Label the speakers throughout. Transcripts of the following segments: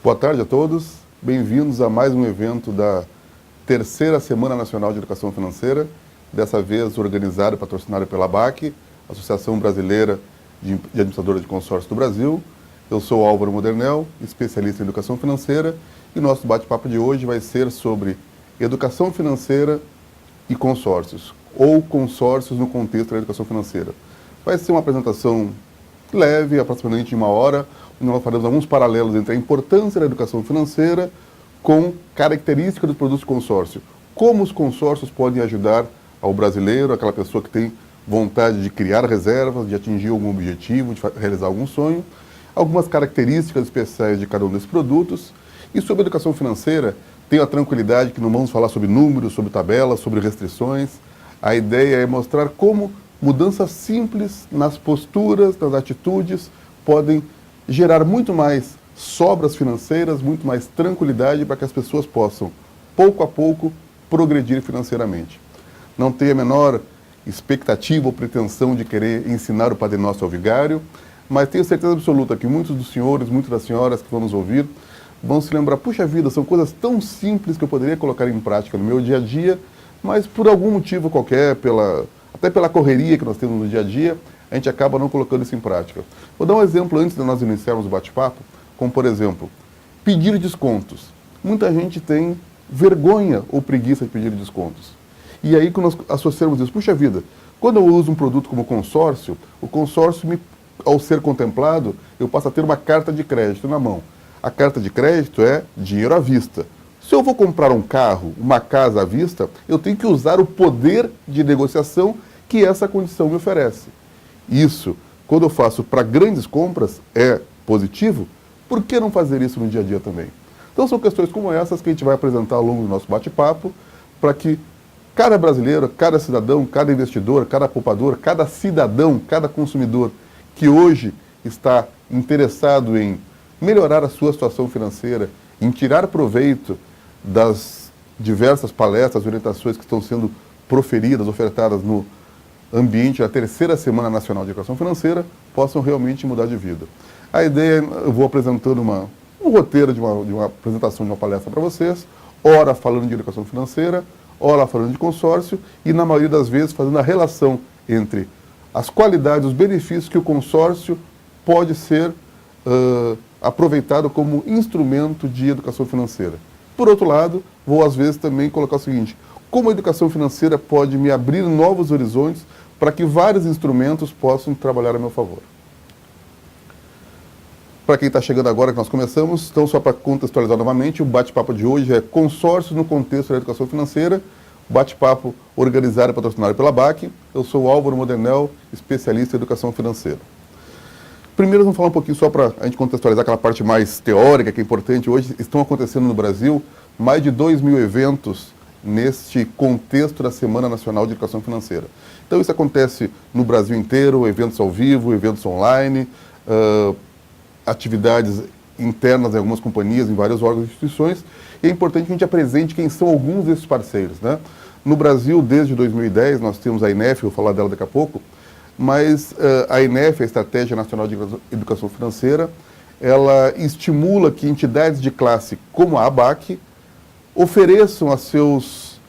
Speaker 1: Boa tarde a todos, bem-vindos a mais um evento da terceira Semana Nacional de Educação Financeira, dessa vez organizado e patrocinado pela ABAC, Associação Brasileira de Administradores de Consórcios do Brasil. Eu sou Álvaro Modernel, especialista em Educação Financeira, e nosso bate-papo de hoje vai ser sobre Educação Financeira e Consórcios, ou consórcios no contexto da educação financeira. Vai ser uma apresentação leve, aproximadamente de 1 hora, onde nós faremos alguns paralelos entre a importância da educação financeira com características dos produtos de consórcio. Como os consórcios podem ajudar ao brasileiro, aquela pessoa que tem vontade de criar reservas, de atingir algum objetivo, de realizar algum sonho, algumas características especiais de cada um desses produtos. E sobre a educação financeira, tenho a tranquilidade que não vamos falar sobre números, sobre tabelas, sobre restrições. A ideia é mostrar como mudanças simples nas posturas, nas atitudes, podem gerar muito mais sobras financeiras, muito mais tranquilidade para que as pessoas possam, pouco a pouco, progredir financeiramente. Não tenho a menor expectativa ou pretensão de querer ensinar o Padre Nosso ao vigário, mas tenho certeza absoluta que muitos dos senhores, muitas das senhoras que vão nos ouvir, vão se lembrar, puxa vida, são coisas tão simples que eu poderia colocar em prática no meu dia a dia, mas por algum motivo qualquer, até pela correria que nós temos no dia a dia, a gente acaba não colocando isso em prática. Vou dar um exemplo antes de nós iniciarmos o bate-papo, como por exemplo, pedir descontos. Muita gente tem vergonha ou preguiça de pedir descontos. E aí, quando nós associamos isso, puxa vida, quando eu uso um produto como consórcio, o consórcio, ao ser contemplado, eu passo a ter uma carta de crédito na mão. A carta de crédito é dinheiro à vista. Se eu vou comprar um carro, uma casa à vista, eu tenho que usar o poder de negociação que essa condição me oferece. Isso, quando eu faço para grandes compras, é positivo. Por que não fazer isso no dia a dia também? Então são questões como essas que a gente vai apresentar ao longo do nosso bate-papo, para que cada brasileiro, cada cidadão, cada investidor, cada poupador, cada cidadão, cada consumidor que hoje está interessado em melhorar a sua situação financeira, em tirar proveito das diversas palestras, orientações que estão sendo proferidas, ofertadas no ambiente da terceira Semana Nacional de Educação Financeira, possam realmente mudar de vida. A ideia, eu vou apresentando um roteiro de uma apresentação de uma palestra para vocês, ora falando de educação financeira, ora falando de consórcio, e na maioria das vezes fazendo a relação entre as qualidades, os benefícios que o consórcio pode ser aproveitado como instrumento de educação financeira. Por outro lado, vou às vezes também colocar o seguinte: como a educação financeira pode me abrir novos horizontes para que vários instrumentos possam trabalhar a meu favor. Para quem está chegando agora, que nós começamos, então só para contextualizar novamente, o bate-papo de hoje é consórcios no contexto da educação financeira, bate-papo organizado e patrocinado pela ABAC. Eu sou o Álvaro Modernel, especialista em educação financeira. Primeiro, vamos falar um pouquinho só para a gente contextualizar aquela parte mais teórica, que é importante. Hoje estão acontecendo no Brasil mais de 2.000 eventos neste contexto da Semana Nacional de Educação Financeira. Então isso acontece no Brasil inteiro, eventos ao vivo, eventos online, atividades internas em algumas companhias, em vários órgãos e instituições, e é importante que a gente apresente quem são alguns desses parceiros, né? No Brasil, desde 2010, nós temos a INEF, vou falar dela daqui a pouco, mas a INEF, a Estratégia Nacional de Educação Financeira, ela estimula que entidades de classe como a ABAC ofereçam a seus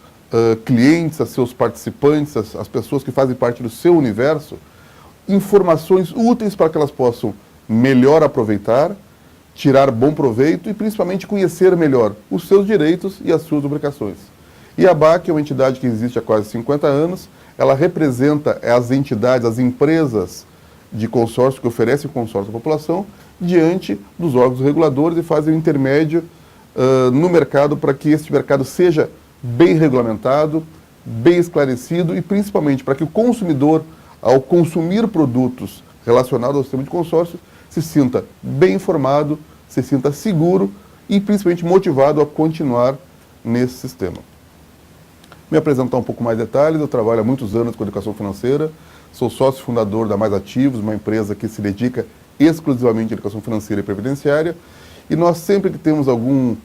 Speaker 1: clientes, a seus participantes, as pessoas que fazem parte do seu universo, informações úteis para que elas possam melhor aproveitar, tirar bom proveito e principalmente conhecer melhor os seus direitos e as suas obrigações. E a ABAC é uma entidade que existe há quase 50 anos, ela representa as entidades, as empresas de consórcio que oferecem consórcio à população diante dos órgãos reguladores e fazem o intermédio no mercado para que este mercado seja bem regulamentado, bem esclarecido e principalmente para que o consumidor, ao consumir produtos relacionados ao sistema de consórcio, se sinta bem informado, se sinta seguro e principalmente motivado a continuar nesse sistema. Me apresentar um pouco mais detalhes, eu trabalho há muitos anos com educação financeira, sou sócio fundador da Mais Ativos, uma empresa que se dedica exclusivamente à educação financeira e previdenciária, e nós sempre que temos algum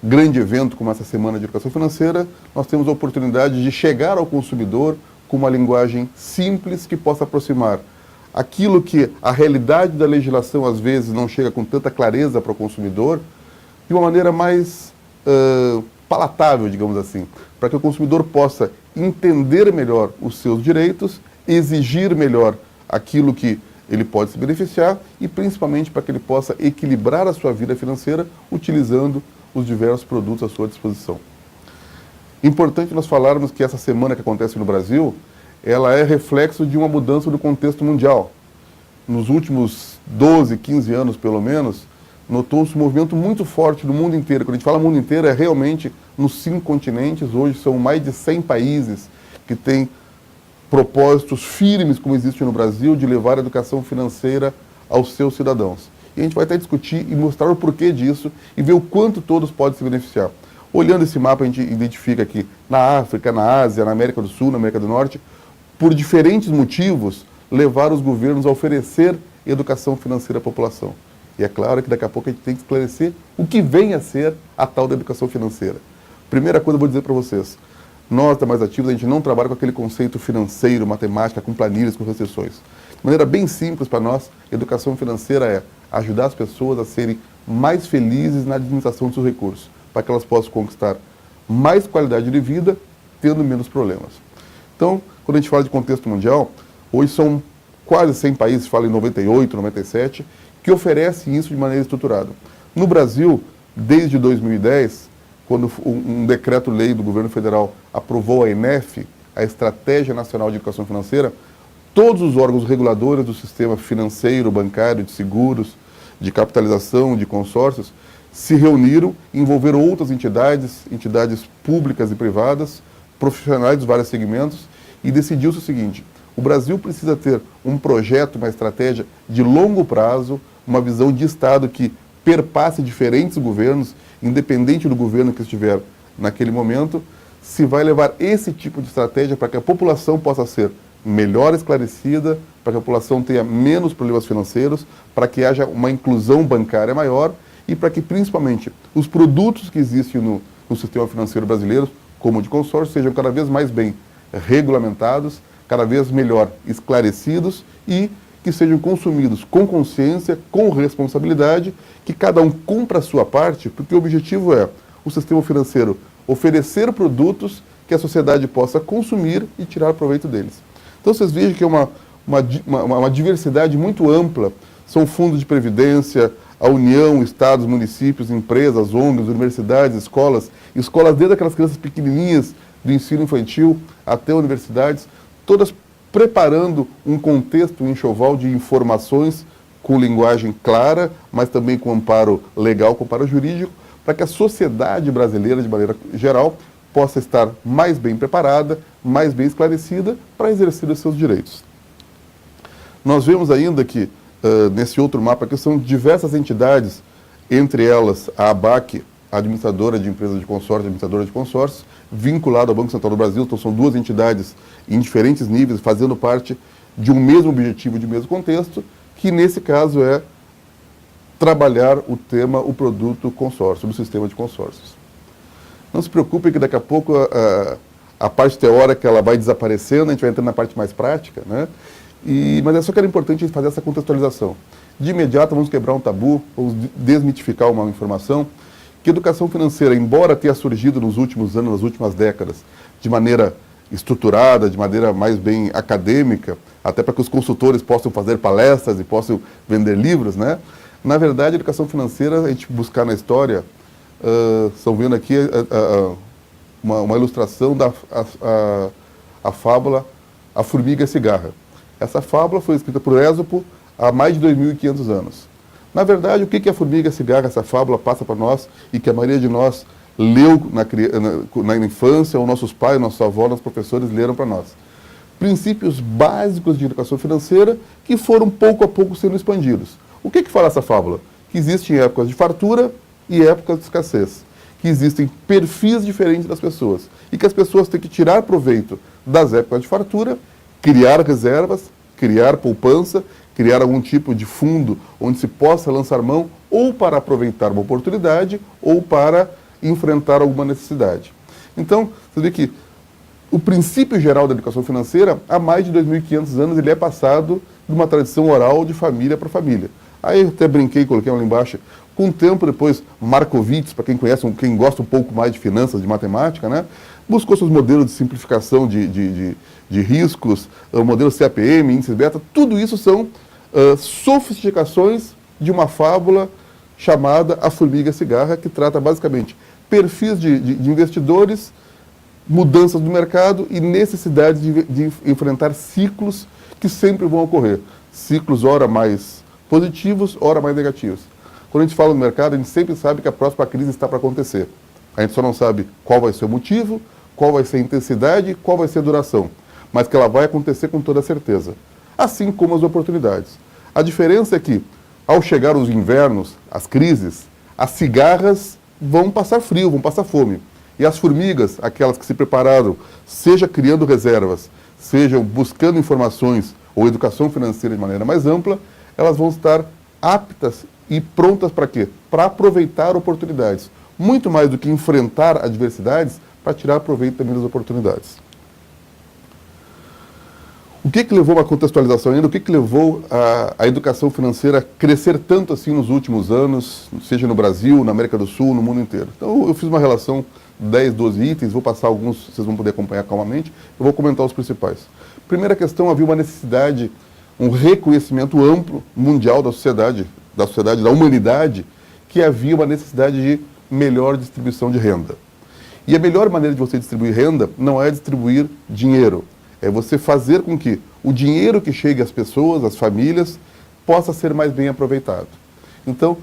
Speaker 1: grande evento como essa Semana de Educação Financeira, nós temos a oportunidade de chegar ao consumidor com uma linguagem simples que possa aproximar aquilo que a realidade da legislação às vezes não chega com tanta clareza para o consumidor, de uma maneira mais palatável, digamos assim, para que o consumidor possa entender melhor os seus direitos, exigir melhor aquilo que ele pode se beneficiar e principalmente para que ele possa equilibrar a sua vida financeira utilizando os diversos produtos à sua disposição. Importante nós falarmos que essa semana que acontece no Brasil, ela é reflexo de uma mudança do contexto mundial. Nos últimos 12, 15 anos, pelo menos, notou-se um movimento muito forte no mundo inteiro. Quando a gente fala mundo inteiro, é realmente nos 5 continentes. Hoje são mais de 100 países que têm propósitos firmes, como existe no Brasil, de levar a educação financeira aos seus cidadãos. E a gente vai até discutir e mostrar o porquê disso e ver o quanto todos podem se beneficiar. Olhando esse mapa, a gente identifica que na África, na Ásia, na América do Sul, na América do Norte, por diferentes motivos, levaram os governos a oferecer educação financeira à população. E é claro que daqui a pouco a gente tem que esclarecer o que vem a ser a tal da educação financeira. Primeira coisa eu vou dizer para vocês, nós da Mais Ativos, a gente não trabalha com aquele conceito financeiro, matemática, com planilhas, com restrições. De maneira bem simples para nós, educação financeira é ajudar as pessoas a serem mais felizes na administração dos seus recursos, para que elas possam conquistar mais qualidade de vida, tendo menos problemas. Então, quando a gente fala de contexto mundial, hoje são quase 100 países, fala em 98, 97, que oferecem isso de maneira estruturada. No Brasil, desde 2010, quando um decreto-lei do governo federal aprovou a ENEF, a Estratégia Nacional de Educação Financeira, todos os órgãos reguladores do sistema financeiro, bancário, de seguros, de capitalização, de consórcios, se reuniram, envolveram outras entidades públicas e privadas, profissionais dos vários segmentos, e decidiu-se o seguinte: o Brasil precisa ter um projeto, uma estratégia de longo prazo, uma visão de Estado que perpasse diferentes governos, independente do governo que estiver naquele momento, se vai levar esse tipo de estratégia para que a população possa ser melhor esclarecida, para que a população tenha menos problemas financeiros, para que haja uma inclusão bancária maior e para que, principalmente, os produtos que existem no sistema financeiro brasileiro, como o de consórcio, sejam cada vez mais bem regulamentados, cada vez melhor esclarecidos e que sejam consumidos com consciência, com responsabilidade, que cada um cumpra a sua parte, porque o objetivo é o sistema financeiro oferecer produtos que a sociedade possa consumir e tirar proveito deles. Então vocês vejam que é uma diversidade muito ampla, são fundos de previdência, a União, estados, municípios, empresas, ONGs, universidades, escolas desde aquelas crianças pequenininhas do ensino infantil até universidades, todas preparando um contexto, um enxoval de informações com linguagem clara, mas também com amparo legal, com amparo jurídico, para que a sociedade brasileira, de maneira geral, possa estar mais bem preparada, mais bem esclarecida para exercer os seus direitos. Nós vemos ainda que, nesse outro mapa aqui, são diversas entidades, entre elas a ABAC, a administradora de empresas de consórcio, administradora de consórcios, vinculada ao Banco Central do Brasil. Então são duas entidades em diferentes níveis, fazendo parte de um mesmo objetivo, de um mesmo contexto, que nesse caso é trabalhar o produto consórcio, do sistema de consórcios. Não se preocupem que daqui a pouco a parte teórica ela vai desaparecendo, a gente vai entrando na parte mais prática, né? Mas é só que era importante fazer essa contextualização. De imediato vamos quebrar um tabu, vamos desmitificar uma informação, que educação financeira, embora tenha surgido nos últimos anos, nas últimas décadas, de maneira estruturada, de maneira mais bem acadêmica, até para que os consultores possam fazer palestras e possam vender livros, né? Na verdade, a educação financeira, a gente buscar na história, estão vendo aqui uma ilustração da fábula A Formiga e a Cigarra. Essa fábula foi escrita por Ésopo há mais de 2.500 anos. Na verdade, o que a formiga e a cigarra, essa fábula, passa para nós e que a maioria de nós leu na infância, ou nossos pais, nossos avós, nossos professores leram para nós? Princípios básicos de educação financeira que foram pouco a pouco sendo expandidos. O que fala essa fábula? Que existem épocas de fartura e épocas de escassez. Que existem perfis diferentes das pessoas. E que as pessoas têm que tirar proveito das épocas de fartura, criar reservas, criar poupança, criar algum tipo de fundo onde se possa lançar mão ou para aproveitar uma oportunidade ou para enfrentar alguma necessidade. Então, você vê que o princípio geral da educação financeira, há mais de 2.500 anos, ele é passado de uma tradição oral de família para família. Aí eu até brinquei, coloquei lá embaixo, Com o tempo, depois, Markowitz, para quem conhece, quem gosta um pouco mais de finanças, de matemática, né, buscou seus modelos de simplificação de riscos, o modelo CAPM, índices beta, tudo isso são sofisticações de uma fábula chamada A Formiga Cigarra, que trata basicamente perfis de investidores, mudanças do mercado e necessidade de enfrentar ciclos que sempre vão ocorrer. Ciclos ora mais positivos, ora mais negativos. Quando a gente fala no mercado, a gente sempre sabe que a próxima crise está para acontecer. A gente só não sabe qual vai ser o motivo, qual vai ser a intensidade, qual vai ser a duração. Mas que ela vai acontecer com toda certeza. Assim como as oportunidades. A diferença é que, ao chegar os invernos, as crises, as cigarras vão passar frio, vão passar fome. E as formigas, aquelas que se prepararam, seja criando reservas, seja buscando informações ou educação financeira de maneira mais ampla, elas vão estar aptas e prontas para quê? Para aproveitar oportunidades. Muito mais do que enfrentar adversidades, para tirar proveito também das oportunidades. O que levou a uma contextualização ainda? O que levou a educação financeira a crescer tanto assim nos últimos anos, seja no Brasil, na América do Sul, no mundo inteiro? Então eu fiz uma relação 10, 12 itens, vou passar alguns, vocês vão poder acompanhar calmamente, eu vou comentar os principais. Primeira questão, havia uma necessidade, um reconhecimento amplo, mundial da sociedade, da humanidade, que havia uma necessidade de melhor distribuição de renda. E a melhor maneira de você distribuir renda não é distribuir dinheiro, é você fazer com que o dinheiro que chegue às pessoas, às famílias, possa ser mais bem aproveitado. Então,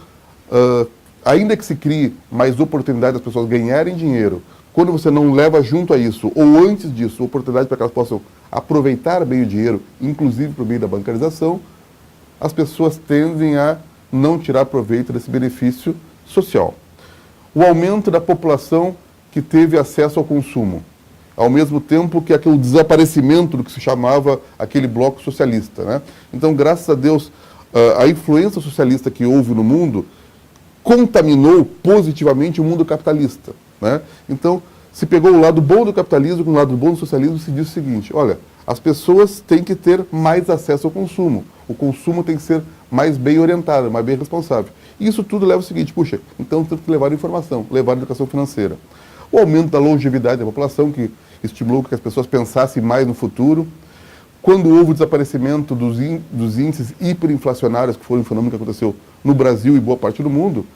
Speaker 1: ainda que se crie mais oportunidade das pessoas ganharem dinheiro, quando você não leva junto a isso, ou antes disso, oportunidade para que elas possam aproveitar bem o dinheiro, inclusive por meio da bancarização, as pessoas tendem a não tirar proveito desse benefício social. O aumento da população que teve acesso ao consumo, ao mesmo tempo que aquele desaparecimento do que se chamava aquele bloco socialista, né? Então, graças a Deus, a influência socialista que houve no mundo contaminou positivamente o mundo capitalista, né? Então, se pegou o lado bom do capitalismo com o lado bom do socialismo, se diz o seguinte: olha, as pessoas têm que ter mais acesso ao consumo, o consumo tem que ser mais bem orientado, mais bem responsável. E isso tudo leva ao seguinte: puxa, então temos que levar informação, levar educação financeira. O aumento da longevidade da população, que estimulou que as pessoas pensassem mais no futuro. Quando houve o desaparecimento dos índices hiperinflacionários, que foi um fenômeno que aconteceu no Brasil e boa parte do mundo,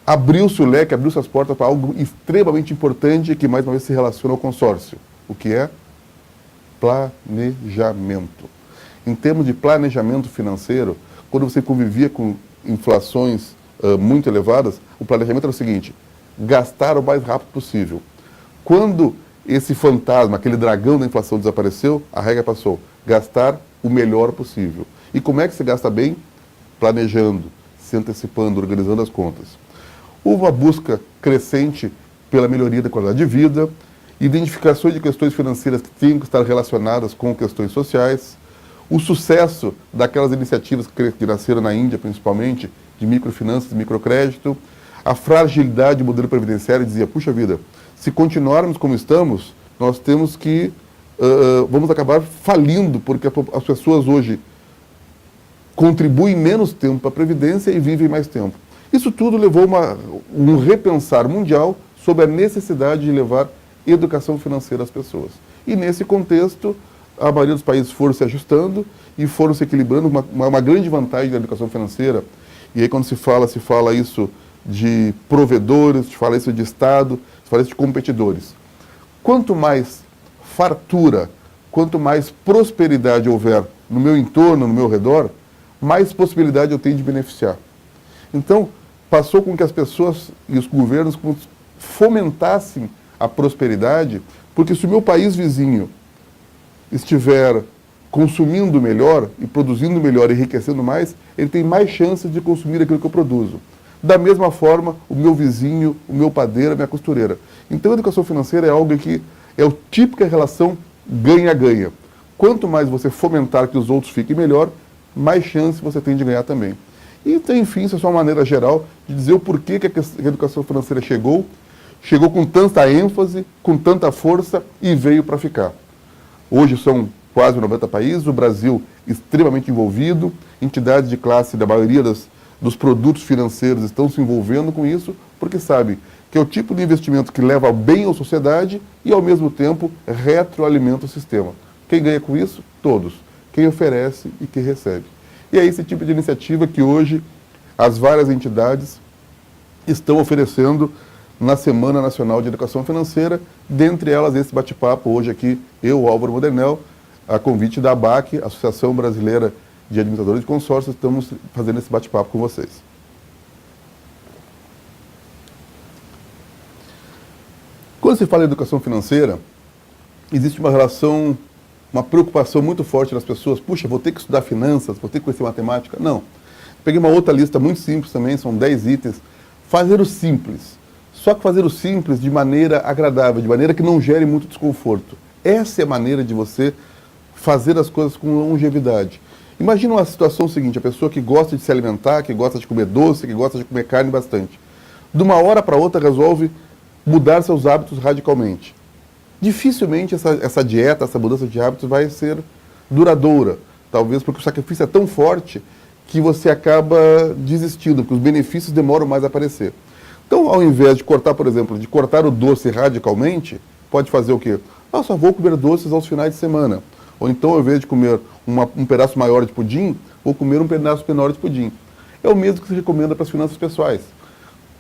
Speaker 1: abriu-se o leque, abriu-se as portas para algo extremamente importante que mais uma vez se relaciona ao consórcio. O que é? Planejamento. Em termos de planejamento financeiro, quando você convivia com inflações muito elevadas, o planejamento era o seguinte: gastar o mais rápido possível. Quando esse fantasma, aquele dragão da inflação desapareceu, a regra passou: gastar o melhor possível. E como é que se gasta bem? Planejando, se antecipando, organizando as contas. Houve uma busca crescente pela melhoria da qualidade de vida, identificações de questões financeiras que tinham que estar relacionadas com questões sociais, o sucesso daquelas iniciativas que nasceram na Índia, principalmente, de microfinanças, microcrédito, a fragilidade do modelo previdenciário dizia: puxa vida, se continuarmos como estamos, nós temos que, vamos acabar falindo, porque as pessoas hoje contribuem menos tempo para a Previdência e vivem mais tempo. Isso tudo levou a um repensar mundial sobre a necessidade de levar educação financeira às pessoas. E nesse contexto, a maioria dos países foram se ajustando e foram se equilibrando. Uma grande vantagem da educação financeira, e aí quando se fala isso de provedores, se fala isso de Estado, se fala isso de competidores. Quanto mais fartura, quanto mais prosperidade houver no meu entorno, no meu redor, mais possibilidade eu tenho de beneficiar. Então, passou com que as pessoas e os governos fomentassem a prosperidade, porque se o meu país vizinho estiver consumindo melhor e produzindo melhor, enriquecendo mais, ele tem mais chances de consumir aquilo que eu produzo. Da mesma forma, o meu vizinho, o meu padeiro, a minha costureira. Então, a educação financeira é algo que é a típica relação ganha-ganha. Quanto mais você fomentar que os outros fiquem melhor, mais chance você tem de ganhar também. E, enfim, isso é só uma maneira geral de dizer o porquê que a educação financeira chegou com tanta ênfase, com tanta força e veio para ficar. Hoje são quase 90 países, o Brasil extremamente envolvido, entidades de classe da maioria dos produtos financeiros estão se envolvendo com isso, porque sabem que é o tipo de investimento que leva bem à sociedade e, ao mesmo tempo, retroalimenta o sistema. Quem ganha com isso? Todos. Quem oferece e quem recebe. E é esse tipo de iniciativa que hoje as várias entidades estão oferecendo na Semana Nacional de Educação Financeira, dentre elas esse bate-papo hoje aqui, eu, Álvaro Modernel, a convite da ABAC, Associação Brasileira de Administradores de Consórcios, estamos fazendo esse bate-papo com vocês. Quando se fala em educação financeira, existe uma relação, uma preocupação muito forte das pessoas. Puxa, vou ter que estudar finanças, vou ter que conhecer matemática. Não. Peguei uma outra lista muito simples também, são 10 itens. Fazer o simples. Só que fazer o simples de maneira agradável, de maneira que não gere muito desconforto. Essa é a maneira de você fazer as coisas com longevidade. Imagina uma situação seguinte, a pessoa que gosta de se alimentar, que gosta de comer doce, que gosta de comer carne bastante. De uma hora para outra resolve mudar seus hábitos radicalmente. Dificilmente essa dieta, essa mudança de hábitos vai ser duradoura. Talvez porque o sacrifício é tão forte que você acaba desistindo, porque os benefícios demoram mais a aparecer. Então, ao invés de cortar, por exemplo, de cortar o doce radicalmente, pode fazer o quê? Eu só vou comer doces aos finais de semana. Ou então, ao invés de comer um pedaço maior de pudim, vou comer um pedaço menor de pudim. É o mesmo que se recomenda para as finanças pessoais.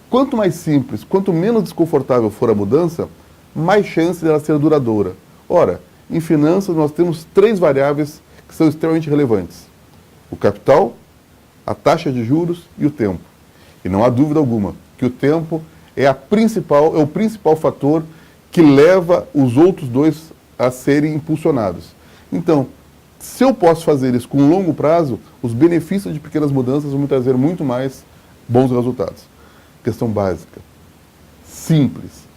Speaker 1: Quanto mais simples, quanto menos desconfortável for a mudança, mais chance dela ser duradoura. Ora, em finanças nós temos 3 variáveis que são extremamente relevantes. O capital, a taxa de juros e o tempo. E não há dúvida alguma que o tempo é o principal fator que leva os outros 2 a serem impulsionados. Então, se eu posso fazer isso com longo prazo, os benefícios de pequenas mudanças vão me trazer muito mais bons resultados. Questão básica. Simples.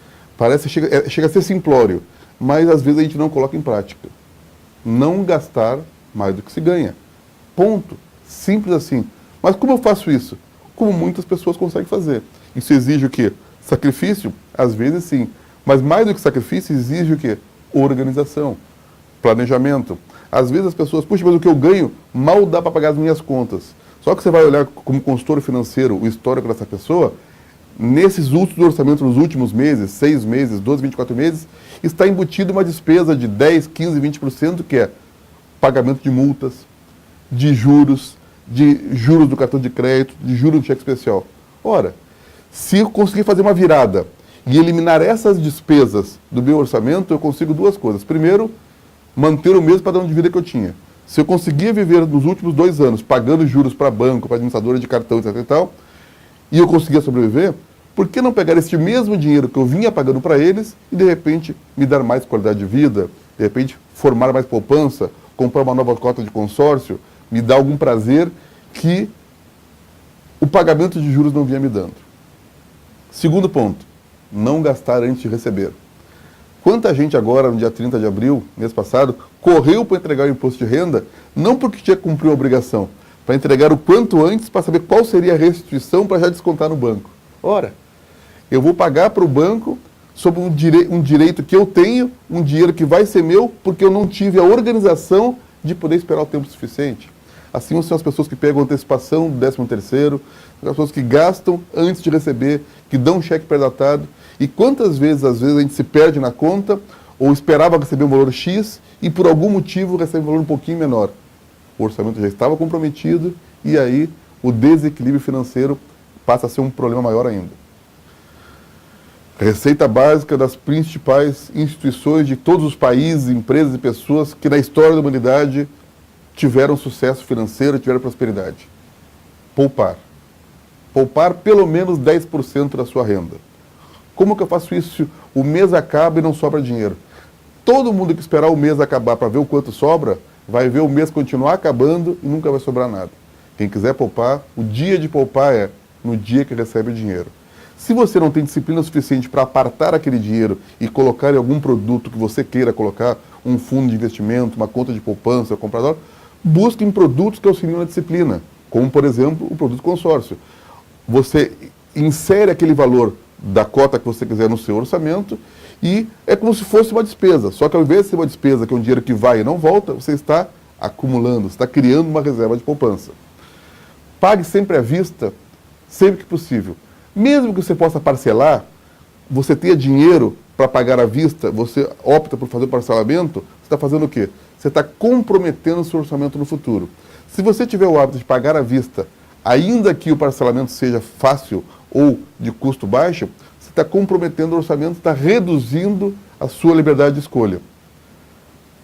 Speaker 1: Chega a ser simplório, mas às vezes a gente não coloca em prática. Não gastar mais do que se ganha. Ponto. Simples assim. Mas como eu faço isso? Como muitas pessoas conseguem fazer. Isso exige o quê? Sacrifício? Às vezes sim. Mas mais do que sacrifício, exige o quê? Organização. Planejamento. Às vezes as pessoas, puxa, mas o que eu ganho mal dá para pagar as minhas contas. Só que você vai olhar como consultor financeiro o histórico dessa pessoa, nesses últimos orçamentos, nos últimos meses, 6 meses, 12, 24 meses, está embutido uma despesa de 10, 15, 20%, que é pagamento de multas, de juros do cartão de crédito, de juros do cheque especial. Ora, se eu conseguir fazer uma virada e eliminar essas despesas do meu orçamento, eu consigo 2 coisas. Primeiro, manter o mesmo padrão de vida que eu tinha. Se eu conseguia viver nos últimos 2 anos pagando juros para banco, para administradora de cartão, etc. e tal, e eu conseguia sobreviver, por que não pegar esse mesmo dinheiro que eu vinha pagando para eles e, de repente, me dar mais qualidade de vida, de repente, formar mais poupança, comprar uma nova cota de consórcio, me dar algum prazer que o pagamento de juros não vinha me dando. Segundo ponto, não gastar antes de receber. Quanta gente agora, no dia 30 de abril, mês passado, correu para entregar o imposto de renda, não porque tinha que cumprir a obrigação, para entregar o quanto antes para saber qual seria a restituição para já descontar no banco. Ora, eu vou pagar para o banco sobre um direito que eu tenho, um dinheiro que vai ser meu, porque eu não tive a organização de poder esperar o tempo suficiente. Assim são as pessoas que pegam antecipação do 13º, as pessoas que gastam antes de receber, que dão cheque pré-datado. E quantas vezes, às vezes, a gente se perde na conta, ou esperava receber um valor X, e por algum motivo recebe um valor um pouquinho menor. O orçamento já estava comprometido, e aí o desequilíbrio financeiro passa a ser um problema maior ainda. Receita básica das principais instituições de todos os países, empresas e pessoas que na história da humanidade tiveram sucesso financeiro, tiveram prosperidade. Poupar. Poupar pelo menos 10% da sua renda. Como que eu faço isso se o mês acaba e não sobra dinheiro? Todo mundo que esperar o mês acabar para ver o quanto sobra, vai ver o mês continuar acabando e nunca vai sobrar nada. Quem quiser poupar, o dia de poupar é no dia que recebe o dinheiro. Se você não tem disciplina suficiente para apartar aquele dinheiro e colocar em algum produto que você queira colocar, um fundo de investimento, uma conta de poupança, comprador, busque em produtos que auxiliam na disciplina, como, por exemplo, o produto consórcio. Você insere aquele valor da cota que você quiser no seu orçamento e é como se fosse uma despesa. Só que ao invés de ser uma despesa, que é um dinheiro que vai e não volta, você está acumulando, você está criando uma reserva de poupança. pague sempre à vista, sempre que possível. Mesmo que você possa parcelar, você tenha dinheiro para pagar à vista, você opta por fazer o parcelamento, você está fazendo o quê? Você está comprometendo o seu orçamento no futuro. Se você tiver o hábito de pagar à vista, ainda que o parcelamento seja fácil ou de custo baixo, você está comprometendo o orçamento, está reduzindo a sua liberdade de escolha.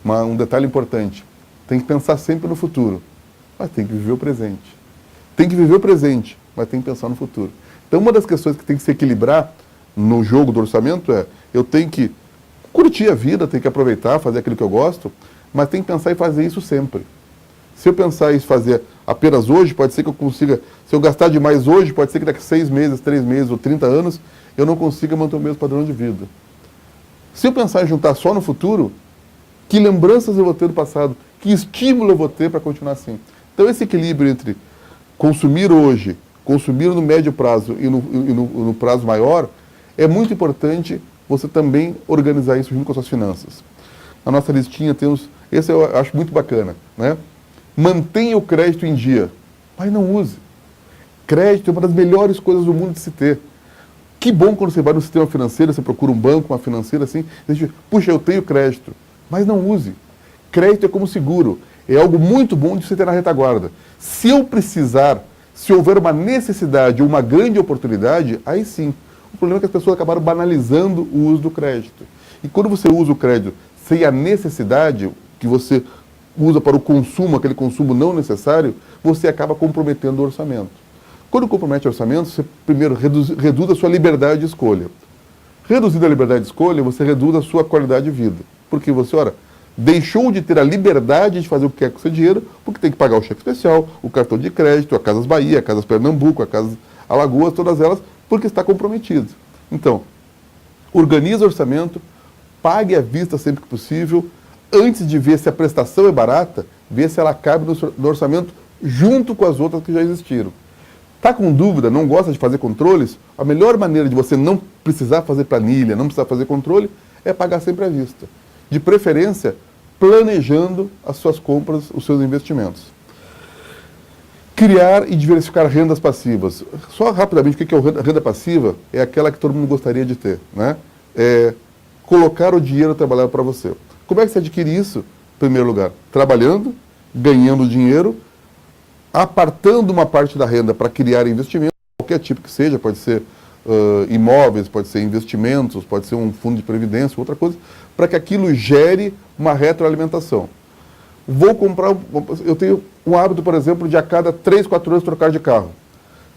Speaker 1: Um detalhe importante, tem que pensar sempre no futuro, mas tem que viver o presente. Tem que viver o presente, mas tem que pensar no futuro. Então, uma das questões que tem que se equilibrar no jogo do orçamento é, eu tenho que curtir a vida, tenho que aproveitar, fazer aquilo que eu gosto, mas tenho que pensar em fazer isso sempre. Se eu pensar em fazer apenas hoje, pode ser que eu consiga, se eu gastar demais hoje, pode ser que daqui a 6 meses, 3 meses ou 30 anos, eu não consiga manter o mesmo padrão de vida. Se eu pensar em juntar só no futuro, que lembranças eu vou ter do passado, que estímulo eu vou ter para continuar assim. Então esse equilíbrio entre consumir hoje, consumir no médio prazo e no prazo maior, é muito importante você também organizar isso junto com as suas finanças. Na nossa listinha temos, esse eu acho muito bacana, né? Mantenha o crédito em dia, mas não use. Crédito é uma das melhores coisas do mundo de se ter. Que bom quando você vai no sistema financeiro, você procura um banco, uma financeira assim, você diz, puxa, eu tenho crédito, mas não use. Crédito é como seguro, é algo muito bom de você ter na retaguarda. Se eu precisar, se houver uma necessidade ou uma grande oportunidade, aí sim. O problema é que as pessoas acabaram banalizando o uso do crédito. E quando você usa o crédito sem a necessidade, que você usa para o consumo, aquele consumo não necessário, você acaba comprometendo o orçamento. Quando compromete o orçamento, você primeiro reduz a sua liberdade de escolha. Reduzindo a liberdade de escolha, você reduz a sua qualidade de vida. Porque você, ora, deixou de ter a liberdade de fazer o que quer com o seu dinheiro, porque tem que pagar o cheque especial, o cartão de crédito, a Casas Bahia, a Casas Pernambuco, a Casas Alagoas, todas elas, porque está comprometido. Então, organize o orçamento, pague à vista sempre que possível, antes de ver se a prestação é barata, ver se ela cabe no orçamento junto com as outras que já existiram. Está com dúvida, não gosta de fazer controles? A melhor maneira de você não precisar fazer planilha, não precisar fazer controle, é pagar sempre à vista. De preferência, planejando as suas compras, os seus investimentos. Criar e diversificar rendas passivas. Só rapidamente, o que é a renda passiva? É aquela que todo mundo gostaria de ter, né? É colocar o dinheiro trabalhar para você. Como é que você adquire isso? Em primeiro lugar, trabalhando, ganhando dinheiro, apartando uma parte da renda para criar investimento, qualquer tipo que seja, pode ser imóveis, pode ser investimentos, pode ser um fundo de previdência, outra coisa, para que aquilo gere uma retroalimentação. Vou comprar, eu tenho um hábito, por exemplo, de a cada 3, 4 anos trocar de carro.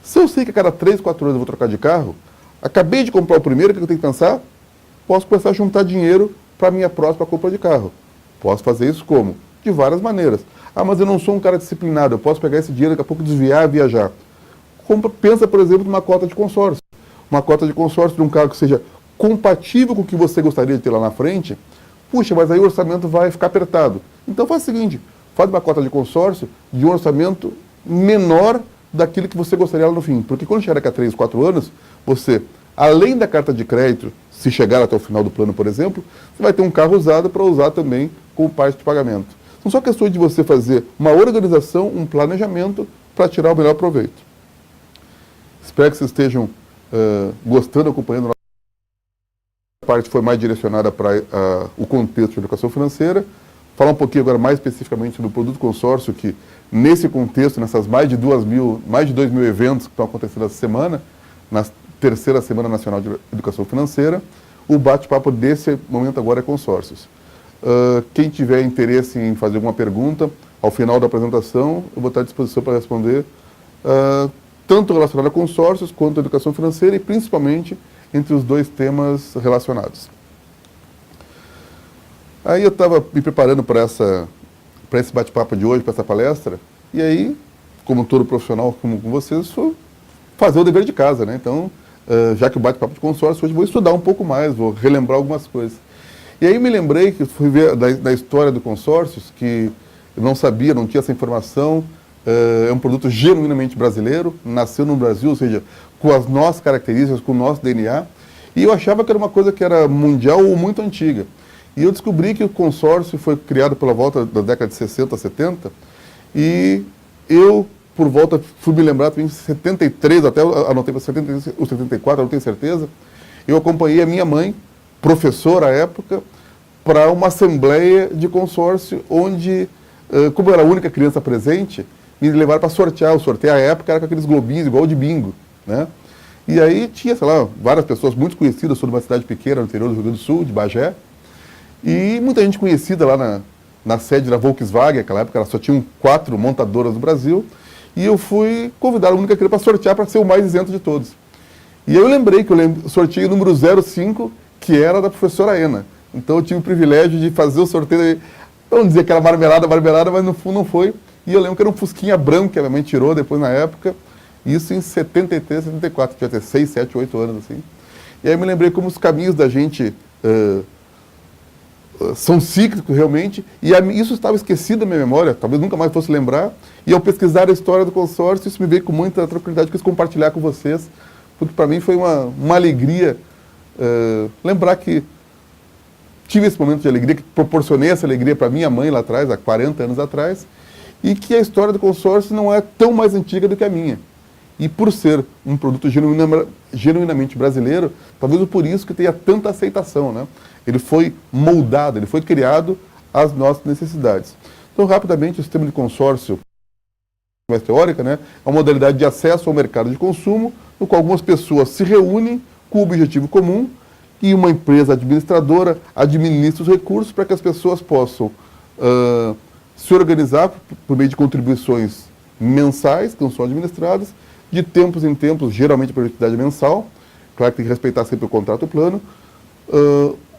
Speaker 1: Se eu sei que a cada 3, 4 anos eu vou trocar de carro, acabei de comprar o primeiro, o que eu tenho que pensar? Posso começar a juntar dinheiro para a minha próxima compra de carro. Posso fazer isso como? De várias maneiras. Ah, mas eu não sou um cara disciplinado, eu posso pegar esse dinheiro, daqui a pouco desviar e viajar. Pensa, por exemplo, numa cota de consórcio. Uma cota de consórcio de um carro que seja compatível com o que você gostaria de ter lá na frente. Puxa, mas aí o orçamento vai ficar apertado. Então faz o seguinte, faz uma cota de consórcio de um orçamento menor daquilo que você gostaria lá no fim. Porque quando chegar daqui a 3, 4 anos, você, além da carta de crédito, se chegar até o final do plano, por exemplo, você vai ter um carro usado para usar também como parte de pagamento. São só questões de você fazer uma organização, um planejamento para tirar o melhor proveito. Espero que vocês estejam gostando, acompanhando. A parte foi mais direcionada para o contexto de educação financeira. Falar um pouquinho agora mais especificamente sobre o produto consórcio, que nesse contexto, nessas mais de 2 mil eventos que estão acontecendo essa semana, na terceira Semana Nacional de Educação Financeira, o bate-papo desse momento agora é consórcios. Quem tiver interesse em fazer alguma pergunta, ao final da apresentação, eu vou estar à disposição para responder, tanto relacionado a consórcios quanto a educação financeira e principalmente entre os dois temas relacionados. Aí eu estava me preparando para esse bate-papo de hoje, para essa palestra, e aí, como todo profissional como com vocês, vou fazer o dever de casa, né? Então, já que o bate-papo de consórcio, hoje vou estudar um pouco mais, vou relembrar algumas coisas. E aí me lembrei que fui ver da história do consórcios, que eu não sabia, não tinha essa informação. É um produto genuinamente brasileiro, nasceu no Brasil, ou seja, com as nossas características, com o nosso DNA, e eu achava que era uma coisa que era mundial ou muito antiga. E eu descobri que o consórcio foi criado pela volta da década de 60, 70, e eu, por volta, fui me lembrar, em 73, até anotei para 73 ou 74, não tenho certeza, eu acompanhei a minha mãe, professora à época, para uma assembleia de consórcio onde, como eu era a única criança presente, me levaram para sortear. O sorteio à época era com aqueles globinhos igual de bingo, né? E aí tinha, sei lá, várias pessoas muito conhecidas, sou de uma cidade pequena no interior do Rio Grande do Sul, de Bagé, e muita gente conhecida lá na sede da Volkswagen, naquela época ela só tinham 4 montadoras no Brasil, e eu fui convidado, a única criança, para sortear para ser o mais isento de todos. E eu lembrei que eu sorteei o número 05, que era da professora Ena. Então eu tive o privilégio de fazer o sorteio, vamos dizer que era marmelada, mas no fundo não foi. E eu lembro que era um fusquinha branco que a minha mãe tirou depois na época, isso em 73, 74, tinha até 6, 7, 8 anos assim. E aí eu me lembrei como os caminhos da gente são cíclicos realmente, e isso estava esquecido da minha memória, talvez nunca mais fosse lembrar, e ao pesquisar a história do consórcio, isso me veio com muita tranquilidade, quis compartilhar com vocês, porque para mim foi uma alegria lembrar que tive esse momento de alegria, que proporcionei essa alegria para minha mãe lá atrás, há 40 anos atrás, e que a história do consórcio não é tão mais antiga do que a minha. E por ser um produto genuinamente brasileiro, talvez por isso que tenha tanta aceitação, né? Ele foi moldado, ele foi criado às nossas necessidades. Então, rapidamente, o sistema de consórcio, mais teórica, né, é uma modalidade de acesso ao mercado de consumo, no qual algumas pessoas se reúnem com o objetivo comum e uma empresa administradora administra os recursos para que as pessoas possam se organizar por meio de contribuições mensais, que não são administradas, de tempos em tempos, geralmente a periodicidade mensal, claro que tem que respeitar sempre o contrato plano.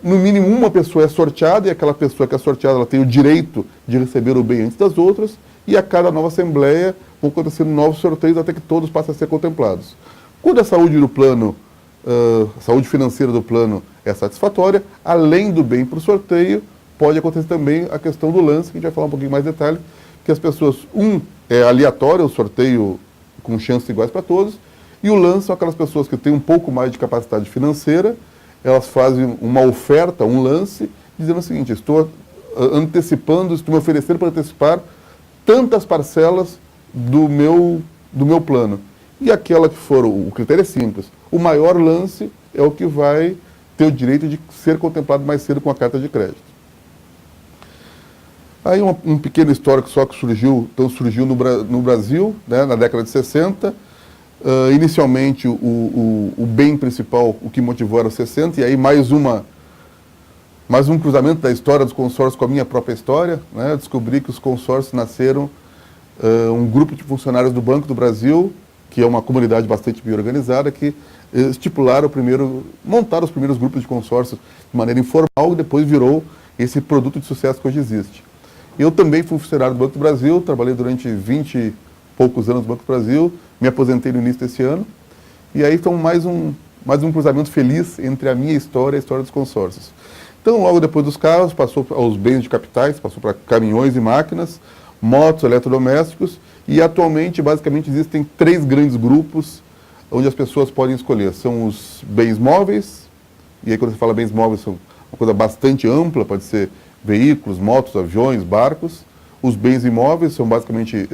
Speaker 1: No mínimo uma pessoa é sorteada, e aquela pessoa que é sorteada ela tem o direito de receber o bem antes das outras, e a cada nova assembleia vão acontecendo novos sorteios até que todos passem a ser contemplados. Quando a saúde do plano, a saúde financeira do plano é satisfatória, além do bem para o sorteio, pode acontecer também a questão do lance, que a gente vai falar um pouquinho mais de detalhe, que as pessoas, é aleatório, o sorteio com chances iguais para todos, e o lance são aquelas pessoas que têm um pouco mais de capacidade financeira, elas fazem uma oferta, um lance, dizendo o seguinte: estou antecipando, estou me oferecendo para antecipar tantas parcelas do meu plano. E aquela que for, o critério é simples, o maior lance é o que vai ter o direito de ser contemplado mais cedo com a carta de crédito. Aí um pequeno histórico só que surgiu no Brasil, né, na década de 60. Inicialmente, o bem principal, o que motivou era o 60, e aí mais um cruzamento da história dos consórcios com a minha própria história, né? Descobri que os consórcios nasceram um grupo de funcionários do Banco do Brasil, que é uma comunidade bastante bem organizada, que montaram os primeiros grupos de consórcios de maneira informal, e depois virou esse produto de sucesso que hoje existe. Eu também fui funcionário do Banco do Brasil, trabalhei durante 20 e poucos anos no Banco do Brasil, me aposentei no início desse ano, e aí então mais um cruzamento feliz entre a minha história e a história dos consórcios. Então, logo depois dos carros, passou aos bens de capitais, passou para caminhões e máquinas, motos, eletrodomésticos, e atualmente, basicamente, existem 3 grandes grupos onde as pessoas podem escolher. São os bens móveis, e aí quando você fala bens móveis, são uma coisa bastante ampla, pode ser veículos, motos, aviões, barcos. Os bens imóveis são basicamente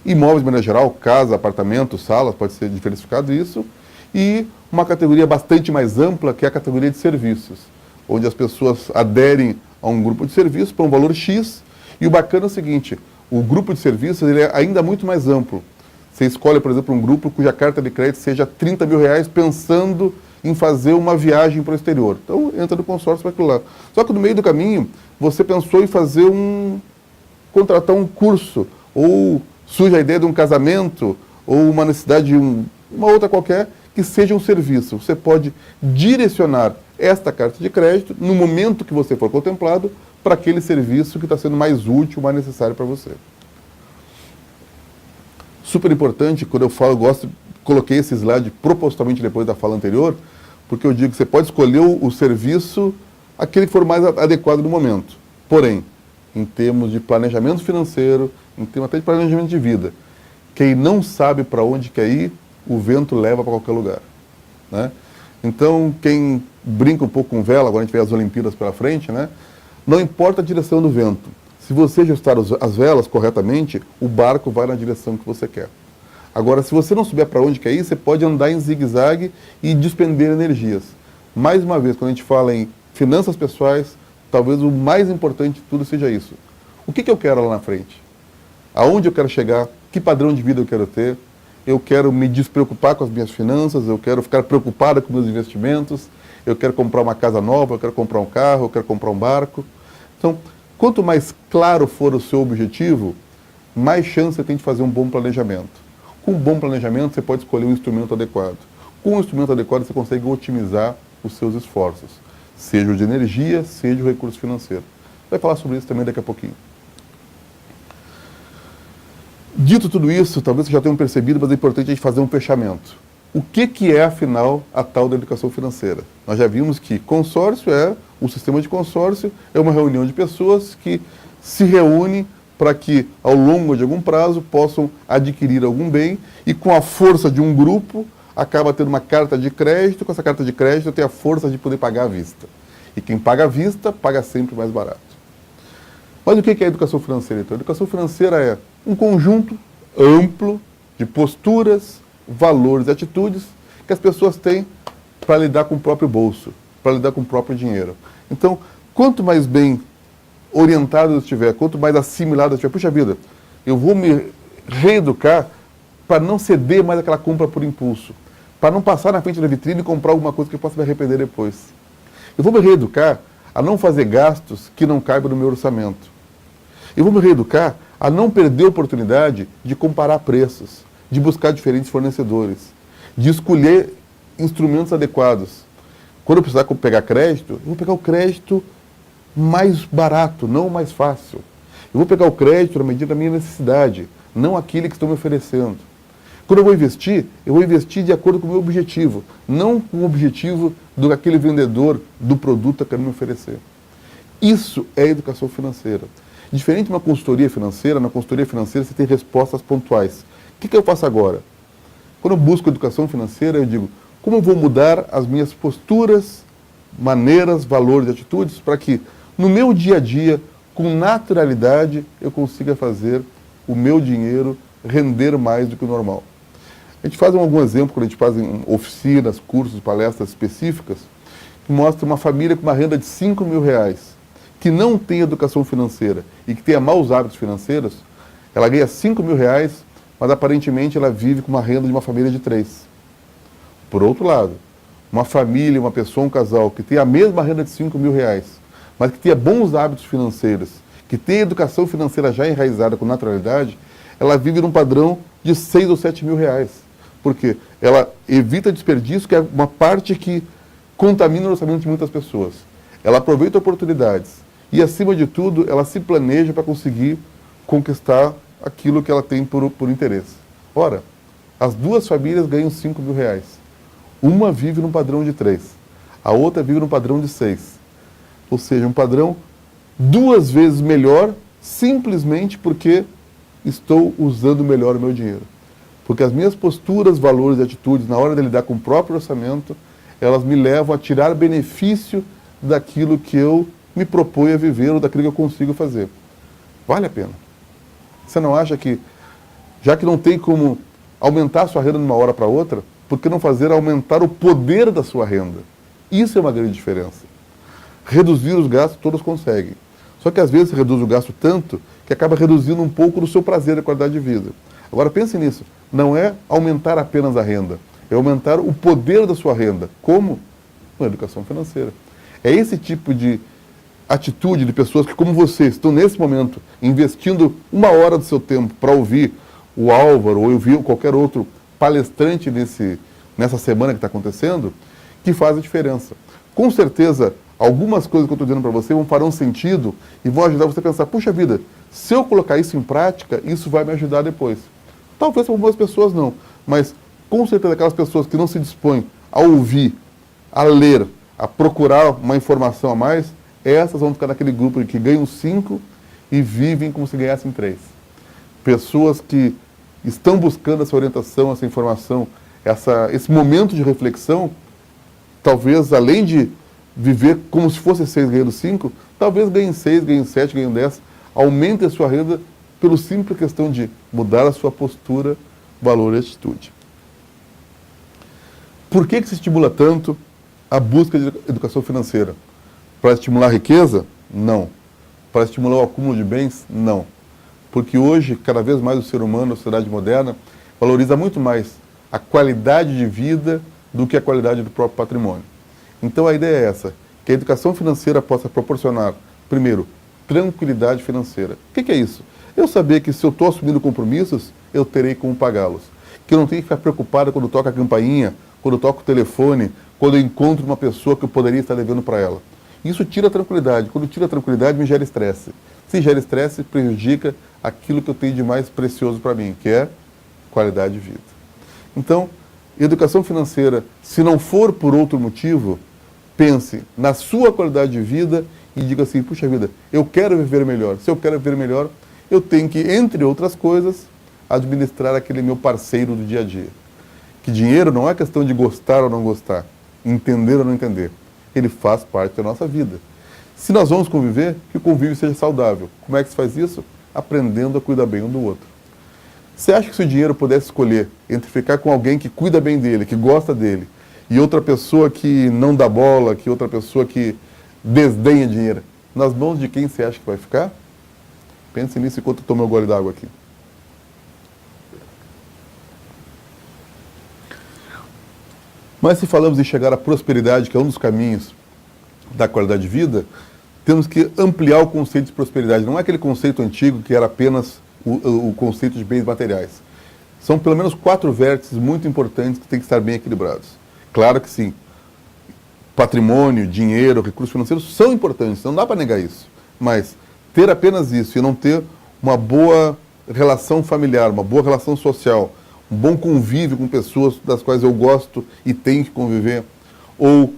Speaker 1: imóveis de maneira geral, casa, apartamento, salas, pode ser diversificado isso. E uma categoria bastante mais ampla, que é a categoria de serviços, onde as pessoas aderem a um grupo de serviços por um valor X. E o bacana é o seguinte: o grupo de serviços ele é ainda muito mais amplo. Você escolhe, por exemplo, um grupo cuja carta de crédito seja R$30 mil, pensando em fazer uma viagem para o exterior. Então, entra no consórcio para aquilo lá. Só que no meio do caminho, você pensou em contratar um curso, ou surge a ideia de um casamento, ou uma necessidade de uma outra qualquer, que seja um serviço. Você pode direcionar esta carta de crédito, no momento que você for contemplado, para aquele serviço que está sendo mais útil, mais necessário para você. Super importante, quando eu falo, coloquei esse slide propositalmente depois da fala anterior, porque eu digo que você pode escolher o serviço, aquele que for mais adequado no momento. Porém, em termos de planejamento financeiro, em termos até de planejamento de vida, quem não sabe para onde quer ir, o vento leva para qualquer lugar, né? Então, quem brinca um pouco com vela, agora a gente vê as Olimpíadas pela frente, né? Não importa a direção do vento. Se você ajustar as velas corretamente, o barco vai na direção que você quer. Agora, se você não souber para onde quer ir, você pode andar em zigue-zague e despender energias. Mais uma vez, quando a gente fala em finanças pessoais, talvez o mais importante de tudo seja isso. O que eu quero lá na frente? Aonde eu quero chegar? Que padrão de vida eu quero ter? Eu quero me despreocupar com as minhas finanças, eu quero ficar preocupada com meus investimentos, eu quero comprar uma casa nova, eu quero comprar um carro, eu quero comprar um barco. Então, quanto mais claro for o seu objetivo, mais chance você tem de fazer um bom planejamento. Com um bom planejamento, você pode escolher um instrumento adequado. Com um instrumento adequado, você consegue otimizar os seus esforços, seja o de energia, seja o recurso financeiro. Vai falar sobre isso também daqui a pouquinho. Dito tudo isso, talvez vocês já tenham percebido, mas é importante a gente fazer um fechamento. O que é, afinal, a tal da educação financeira? Nós já vimos que consórcio o sistema de consórcio é uma reunião de pessoas que se reúnem para que, ao longo de algum prazo, possam adquirir algum bem e, com a força de um grupo, acaba tendo uma carta de crédito, com essa carta de crédito tem a força de poder pagar à vista. E quem paga à vista, paga sempre mais barato. Mas o que é a educação financeira, então? A educação financeira é um conjunto amplo de posturas, valores e atitudes que as pessoas têm para lidar com o próprio bolso, para lidar com o próprio dinheiro. Então, quanto mais bem orientado eu estiver, quanto mais assimilado eu estiver, puxa vida, eu vou me reeducar para não ceder mais aquela compra por impulso, para não passar na frente da vitrine e comprar alguma coisa que eu possa me arrepender depois. Eu vou me reeducar a não fazer gastos que não caibam no meu orçamento. Eu vou me reeducar a não perder a oportunidade de comparar preços, de buscar diferentes fornecedores, de escolher instrumentos adequados. Quando eu precisar pegar crédito, eu vou pegar o crédito mais barato, não o mais fácil. Eu vou pegar o crédito na medida da minha necessidade, não aquele que estão me oferecendo. Quando eu vou investir de acordo com o meu objetivo, não com o objetivo daquele vendedor do produto que quer me oferecer. Isso é educação financeira. Diferente de uma consultoria financeira, na consultoria financeira você tem respostas pontuais. O que eu faço agora? Quando eu busco educação financeira, eu digo, como eu vou mudar as minhas posturas, maneiras, valores e atitudes para que, no meu dia a dia, com naturalidade, eu consiga fazer o meu dinheiro render mais do que o normal. A gente faz algum exemplo, quando a gente faz oficinas, cursos, palestras específicas, que mostra uma família com uma renda de R$5.000, que não tem educação financeira e que tenha maus hábitos financeiros, ela ganha R$5.000, mas aparentemente ela vive com uma renda de uma família de 3. Por outro lado, uma família, uma pessoa, um casal que tem a mesma renda de R$5.000, mas que tenha bons hábitos financeiros, que tenha educação financeira já enraizada com naturalidade, ela vive num padrão de R$6.000 ou R$7.000. Porque ela evita desperdício, que é uma parte que contamina o orçamento de muitas pessoas. Ela aproveita oportunidades e, acima de tudo, ela se planeja para conseguir conquistar aquilo que ela tem por interesse. Ora, as duas famílias ganham R$5.000. Uma vive num padrão de 3, a outra vive num padrão de 6. Ou seja, um padrão 2 vezes melhor, simplesmente porque estou usando melhor o meu dinheiro. Porque as minhas posturas, valores e atitudes, na hora de lidar com o próprio orçamento, elas me levam a tirar benefício daquilo que eu me proponho a viver ou daquilo que eu consigo fazer. Vale a pena. Você não acha que, já que não tem como aumentar a sua renda de uma hora para outra, por que não fazer aumentar o poder da sua renda? Isso é uma grande diferença. Reduzir os gastos todos conseguem. Só que às vezes você reduz o gasto tanto que acaba reduzindo um pouco do seu prazer e qualidade de vida. Agora pense nisso, não é aumentar apenas a renda, é aumentar o poder da sua renda. Como? Com a educação financeira. É esse tipo de atitude de pessoas que, como você, estão nesse momento investindo 1 hora do seu tempo para ouvir o Álvaro ou ouvir qualquer outro palestrante nessa semana que está acontecendo, que faz a diferença. Com certeza, algumas coisas que eu estou dizendo para você farão sentido e vão ajudar você a pensar, puxa vida, se eu colocar isso em prática, isso vai me ajudar depois. Talvez para algumas pessoas não, mas com certeza aquelas pessoas que não se dispõem a ouvir, a ler, a procurar uma informação a mais, essas vão ficar naquele grupo que ganham 5 e vivem como se ganhassem 3. Pessoas que estão buscando essa orientação, essa informação, esse momento de reflexão, talvez além de viver como se fosse 6 ganhando 5, talvez ganhem 6, ganhem 7, ganhem 10. Aumente a sua renda pela simples questão de mudar a sua postura, valor e atitude. Por que se estimula tanto a busca de educação financeira? Para estimular a riqueza? Não. Para estimular o acúmulo de bens? Não. Porque hoje, cada vez mais o ser humano, a sociedade moderna, valoriza muito mais a qualidade de vida do que a qualidade do próprio patrimônio. Então a ideia é essa, que a educação financeira possa proporcionar, primeiro, tranquilidade financeira. O que é isso? Eu saber que se eu estou assumindo compromissos, eu terei como pagá-los. Que eu não tenho que ficar preocupado quando toca a campainha, quando toca o telefone, quando eu encontro uma pessoa que eu poderia estar devendo para ela. Isso tira a tranquilidade. Quando tira a tranquilidade, me gera estresse. Se gera estresse, prejudica aquilo que eu tenho de mais precioso para mim, que é qualidade de vida. Então, educação financeira, se não for por outro motivo, pense na sua qualidade de vida e diga assim, puxa vida, eu quero viver melhor. Se eu quero viver melhor, eu tenho que, entre outras coisas, administrar aquele meu parceiro do dia a dia. Que dinheiro não é questão de gostar ou não gostar, entender ou não entender. Ele faz parte da nossa vida. Se nós vamos conviver, que o convívio seja saudável. Como é que se faz isso? Aprendendo a cuidar bem um do outro. Você acha que se o dinheiro pudesse escolher entre ficar com alguém que cuida bem dele, que gosta dele, e outra pessoa que não dá bola, que outra pessoa que desdenha dinheiro, nas mãos de quem você acha que vai ficar? Pense nisso enquanto eu tomo meu gole d'água aqui. Mas se falamos em chegar à prosperidade, que é um dos caminhos da qualidade de vida, temos que ampliar o conceito de prosperidade. Não é aquele conceito antigo que era apenas o conceito de bens materiais. São pelo menos 4 vértices muito importantes que têm que estar bem equilibrados. Claro que sim, patrimônio, dinheiro, recursos financeiros são importantes, não dá para negar isso. Mas ter apenas isso e não ter uma boa relação familiar, uma boa relação social, um bom convívio com pessoas das quais eu gosto e tenho que conviver, ou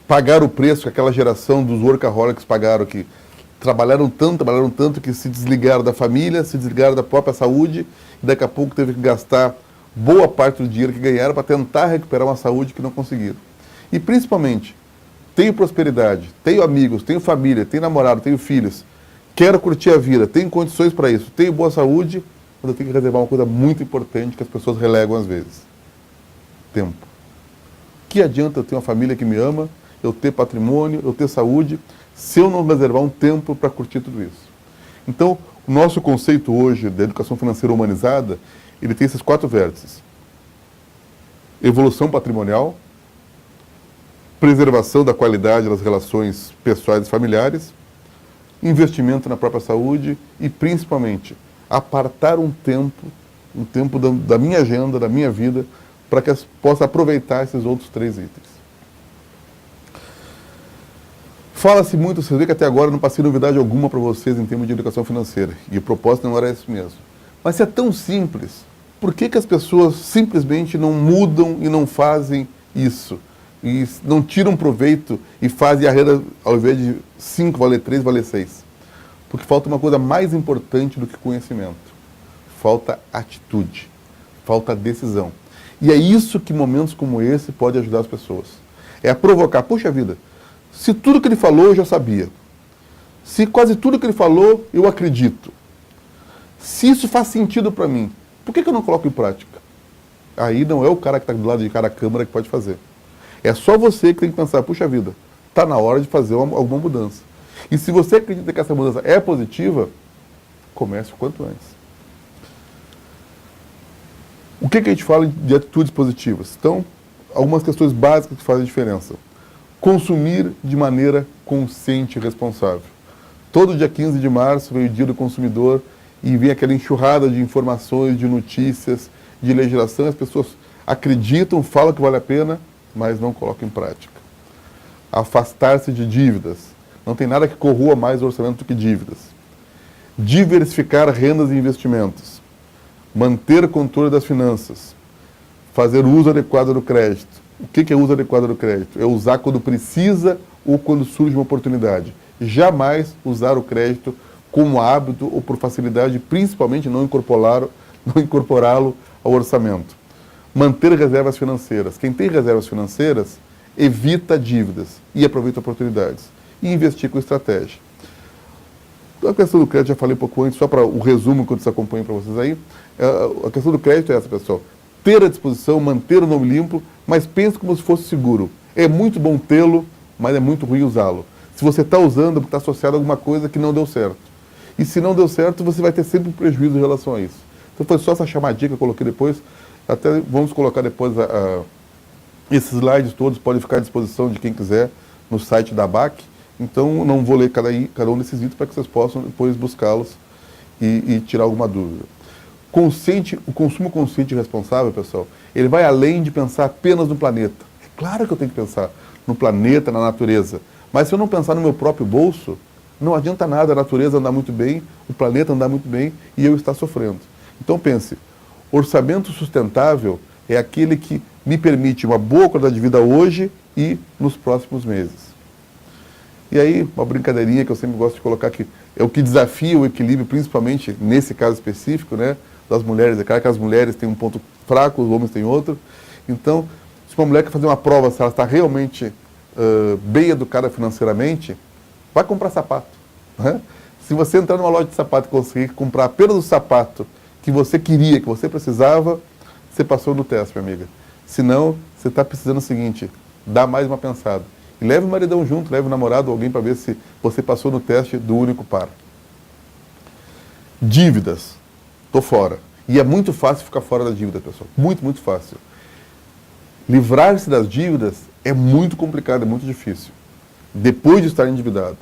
Speaker 1: pagar o preço que aquela geração dos workaholics pagaram, que trabalharam tanto que se desligaram da família, se desligaram da própria saúde, e daqui a pouco teve que gastar boa parte do dinheiro que ganharam para tentar recuperar uma saúde que não conseguiram. E principalmente, tenho prosperidade, tenho amigos, tenho família, tenho namorado, tenho filhos, quero curtir a vida, tenho condições para isso, tenho boa saúde, mas eu tenho que reservar uma coisa muito importante que as pessoas relegam às vezes. Tempo. Que adianta eu ter uma família que me ama, eu ter patrimônio, eu ter saúde, se eu não reservar um tempo para curtir tudo isso? Então, o nosso conceito hoje da educação financeira humanizada, ele tem esses 4 vértices. Evolução patrimonial, preservação da qualidade das relações pessoais e familiares, investimento na própria saúde e, principalmente, apartar um tempo da minha agenda, da minha vida, para que eu possa aproveitar esses outros 3 itens. Fala-se muito, vocês veem que até agora eu não passei novidade alguma para vocês em termos de educação financeira, e o propósito não era esse mesmo. Mas se é tão simples, por que as pessoas simplesmente não mudam e não fazem isso? E não tiram proveito e fazem a renda, ao invés de 5 valer 3, valer 6? Porque falta uma coisa mais importante do que conhecimento. Falta atitude, falta decisão. E é isso que momentos como esse pode ajudar as pessoas. É a provocar, puxa vida, se tudo que ele falou eu já sabia, se quase tudo que ele falou eu acredito, se isso faz sentido para mim, por que eu não coloco em prática? Aí não é o cara que está do lado de cada câmara que pode fazer. É só você que tem que pensar, puxa vida, está na hora de fazer alguma mudança. E se você acredita que essa mudança é positiva, comece o quanto antes. O que a gente fala de atitudes positivas? Então, algumas questões básicas que fazem diferença. Consumir de maneira consciente e responsável. Todo dia 15 de março vem o Dia do Consumidor e vem aquela enxurrada de informações, de notícias, de legislação. As pessoas acreditam, falam que vale a pena, mas não colocam em prática. Afastar-se de dívidas. Não tem nada que corroa mais o orçamento do que dívidas. Diversificar rendas e investimentos. Manter controle das finanças. Fazer uso adequado do crédito. O que é uso adequado do crédito? É usar quando precisa ou quando surge uma oportunidade. Jamais usar o crédito como hábito ou por facilidade, principalmente não incorporá-lo ao orçamento. Manter reservas financeiras. Quem tem reservas financeiras evita dívidas e aproveita oportunidades. E investir com estratégia. A questão do crédito, já falei um pouco antes, só para o resumo que eu acompanho para vocês aí. A questão do crédito é essa, pessoal. Ter à disposição, manter o nome limpo, mas pense como se fosse seguro. É muito bom tê-lo, mas é muito ruim usá-lo. Se você está usando, porque está associado a alguma coisa que não deu certo. E se não deu certo, você vai ter sempre um prejuízo em relação a isso. Então foi só essa chamadinha que eu coloquei depois. Até vamos colocar depois esses slides todos, podem ficar à disposição de quem quiser no site da ABAC. Então não vou ler cada um desses itens para que vocês possam depois buscá-los e tirar alguma dúvida. O consumo consciente e responsável, pessoal, ele vai além de pensar apenas no planeta. É claro que eu tenho que pensar no planeta, na natureza. Mas se eu não pensar no meu próprio bolso, não adianta nada a natureza andar muito bem, o planeta andar muito bem e eu estar sofrendo. Então pense, orçamento sustentável é aquele que me permite uma boa qualidade de vida hoje e nos próximos meses. E aí, uma brincadeirinha que eu sempre gosto de colocar, que é o que desafia o equilíbrio, principalmente nesse caso específico, né, das mulheres. É claro que as mulheres têm um ponto fraco, os homens têm outro. Então, se uma mulher quer fazer uma prova, se ela está realmente bem educada financeiramente, vai comprar sapato. Né? Se você entrar numa loja de sapato e conseguir comprar apenas o sapato que você queria, que você precisava, você passou no teste, minha amiga. Se não, você está precisando do seguinte, dá mais uma pensada. E leve o maridão junto, leve o namorado ou alguém para ver se você passou no teste do único par. Dívidas. Estou fora. E é muito fácil ficar fora da dívida, pessoal. Muito, muito fácil. Livrar-se das dívidas é muito complicado, é muito difícil. Depois de estar endividado.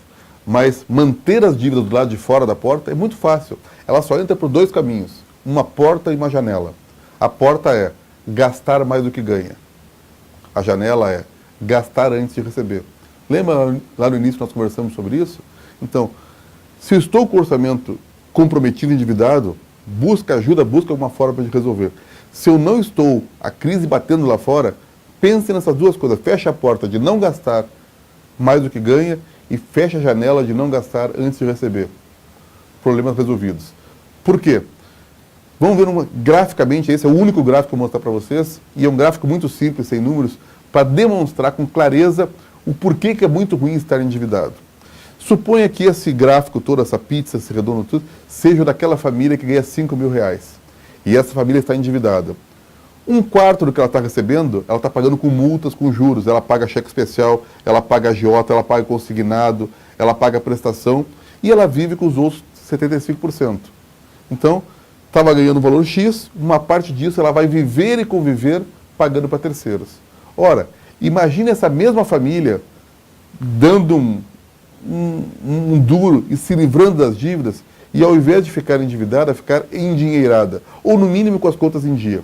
Speaker 1: Mas manter as dívidas do lado de fora da porta é muito fácil. Ela só entra por dois caminhos. Uma porta e uma janela. A porta é gastar mais do que ganha. A janela é gastar antes de receber. Lembra lá no início nós conversamos sobre isso? Então, se eu estou com o orçamento comprometido, endividado, busca ajuda, busca alguma forma de resolver. Se eu não estou, a crise batendo lá fora, pense nessas duas coisas. Fecha a porta de não gastar mais do que ganha e fecha a janela de não gastar antes de receber. Problemas resolvidos. Por quê? Vamos ver graficamente, esse é o único gráfico que eu vou mostrar para vocês, e é um gráfico muito simples, sem números, para demonstrar com clareza o porquê que é muito ruim estar endividado. Suponha que esse gráfico todo, essa pizza, esse redondo tudo, seja daquela família que ganha 5 mil reais. E essa família está endividada. Um quarto do que ela está recebendo, ela está pagando com multas, com juros. Ela paga cheque especial, ela paga agiota, ela paga consignado, ela paga prestação e ela vive com os outros 75%. Então, estava ganhando um valor X, uma parte disso ela vai viver e conviver pagando para terceiros. Ora, imagine essa mesma família dando um duro e se livrando das dívidas e ao invés de ficar endividada, ficar endinheirada, ou no mínimo com as contas em dia.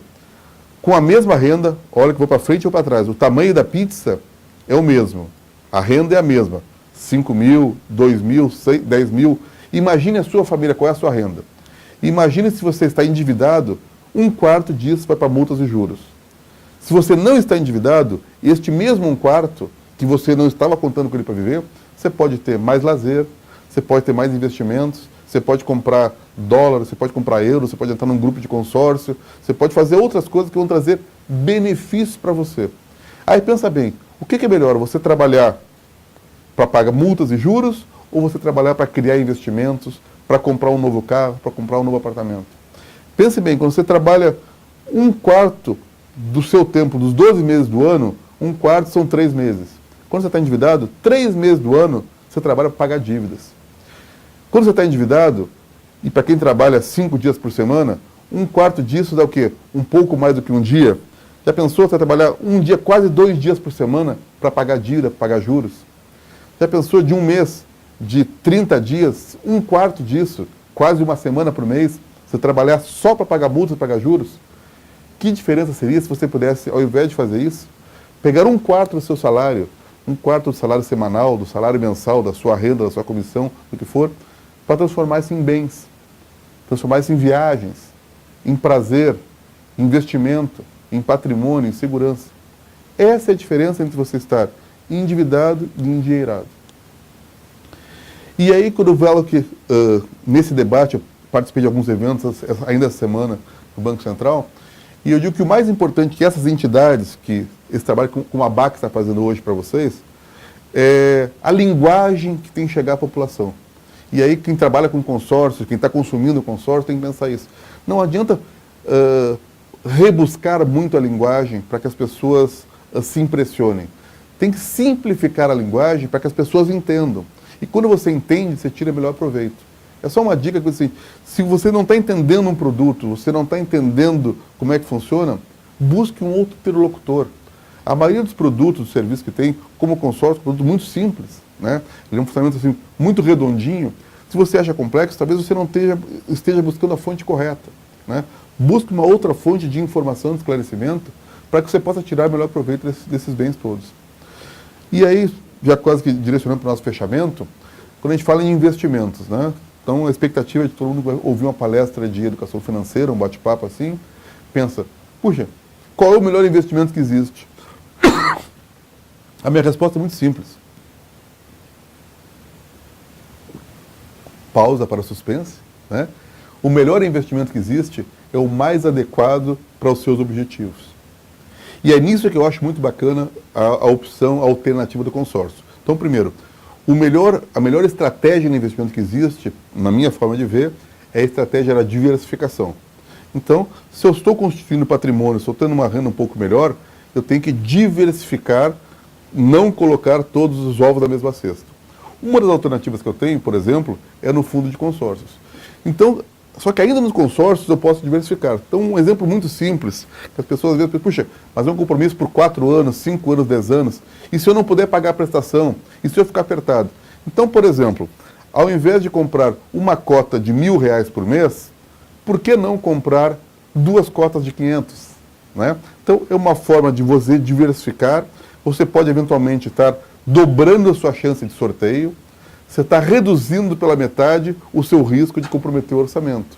Speaker 1: Com a mesma renda, olha que vou para frente ou para trás, o tamanho da pizza é o mesmo, a renda é a mesma, 5 mil, 2 mil, 10 mil. Imagine a sua família, qual é a sua renda. Imagine se você está endividado, um quarto disso vai para multas e juros. Se você não está endividado, este mesmo um quarto, que você não estava contando com ele para viver, você pode ter mais lazer, você pode ter mais investimentos, você pode comprar dólar, você pode comprar euro, você pode entrar num grupo de consórcio, você pode fazer outras coisas que vão trazer benefícios para você. Aí pensa bem, o que é melhor, você trabalhar para pagar multas e juros ou você trabalhar para criar investimentos, para comprar um novo carro, para comprar um novo apartamento? Pense bem, quando você trabalha um quarto do seu tempo, dos 12 meses do ano, um quarto são 3 meses. Quando você está endividado, 3 meses do ano, você trabalha para pagar dívidas. Quando você está endividado, e para quem trabalha 5 dias por semana, um quarto disso dá o quê? Um pouco mais do que um dia. Já pensou você trabalhar um dia, quase 2 dias por semana, para pagar dívida, para pagar juros? Já pensou de um mês, de 30 dias, um quarto disso, quase uma semana por mês, você trabalhar só para pagar multas e pagar juros? Que diferença seria se você pudesse, ao invés de fazer isso, pegar um quarto do seu salário, um quarto do salário semanal, do salário mensal, da sua renda, da sua comissão, do que for, para transformar isso em bens, transformar isso em viagens, em prazer, em investimento, em patrimônio, em segurança. Essa é a diferença entre você estar endividado e endinheirado. E aí, quando eu falo que nesse debate, eu participei de alguns eventos ainda essa semana no Banco Central, e eu digo que o mais importante que essas entidades, que esse trabalho como a ABAC está fazendo hoje para vocês, é a linguagem que tem que chegar à população. E aí quem trabalha com consórcio, quem está consumindo consórcio, tem que pensar isso. Não adianta rebuscar muito a linguagem para que as pessoas se impressionem. Tem que simplificar a linguagem para que as pessoas entendam. E quando você entende, você tira melhor proveito. É só uma dica que assim, se você não está entendendo um produto, você não está entendendo como é que funciona, busque um outro interlocutor. A maioria dos produtos, dos serviços que tem, como consórcio, é um produto muito simples, né? Ele é um funcionamento assim, muito redondinho. Se você acha complexo, talvez você não esteja buscando a fonte correta, né? Busque uma outra fonte de informação, de esclarecimento, para que você possa tirar melhor proveito desses bens todos. E aí, já quase que direcionando para o nosso fechamento, quando a gente fala em investimentos, né? Então a expectativa é de todo mundo vai ouvir uma palestra de educação financeira, um bate-papo assim, pensa, puxa, qual é o melhor investimento que existe? A minha resposta é muito simples. Pausa para suspense, né? O melhor investimento que existe é o mais adequado para os seus objetivos. E é nisso que eu acho muito bacana a opção alternativa do consórcio. Então, primeiro, a melhor estratégia de investimento que existe, na minha forma de ver, é a estratégia da diversificação. Então, se eu estou constituindo patrimônio, se eu estou tendo uma renda um pouco melhor, eu tenho que diversificar, não colocar todos os ovos na mesma cesta. Uma das alternativas que eu tenho, por exemplo, é no fundo de consórcios. Então, só que ainda nos consórcios eu posso diversificar. Então, um exemplo muito simples, que as pessoas às vezes pensam, puxa, mas é um compromisso por 4 anos, 5 anos, 10 anos, e se eu não puder pagar a prestação? E se eu ficar apertado? Então, por exemplo, ao invés de comprar uma cota de R$1.000 por mês, por que não comprar 2 cotas de 500? Né? Então, é uma forma de você diversificar. Você pode eventualmente estar dobrando a sua chance de sorteio. Você está reduzindo pela metade o seu risco de comprometer o orçamento.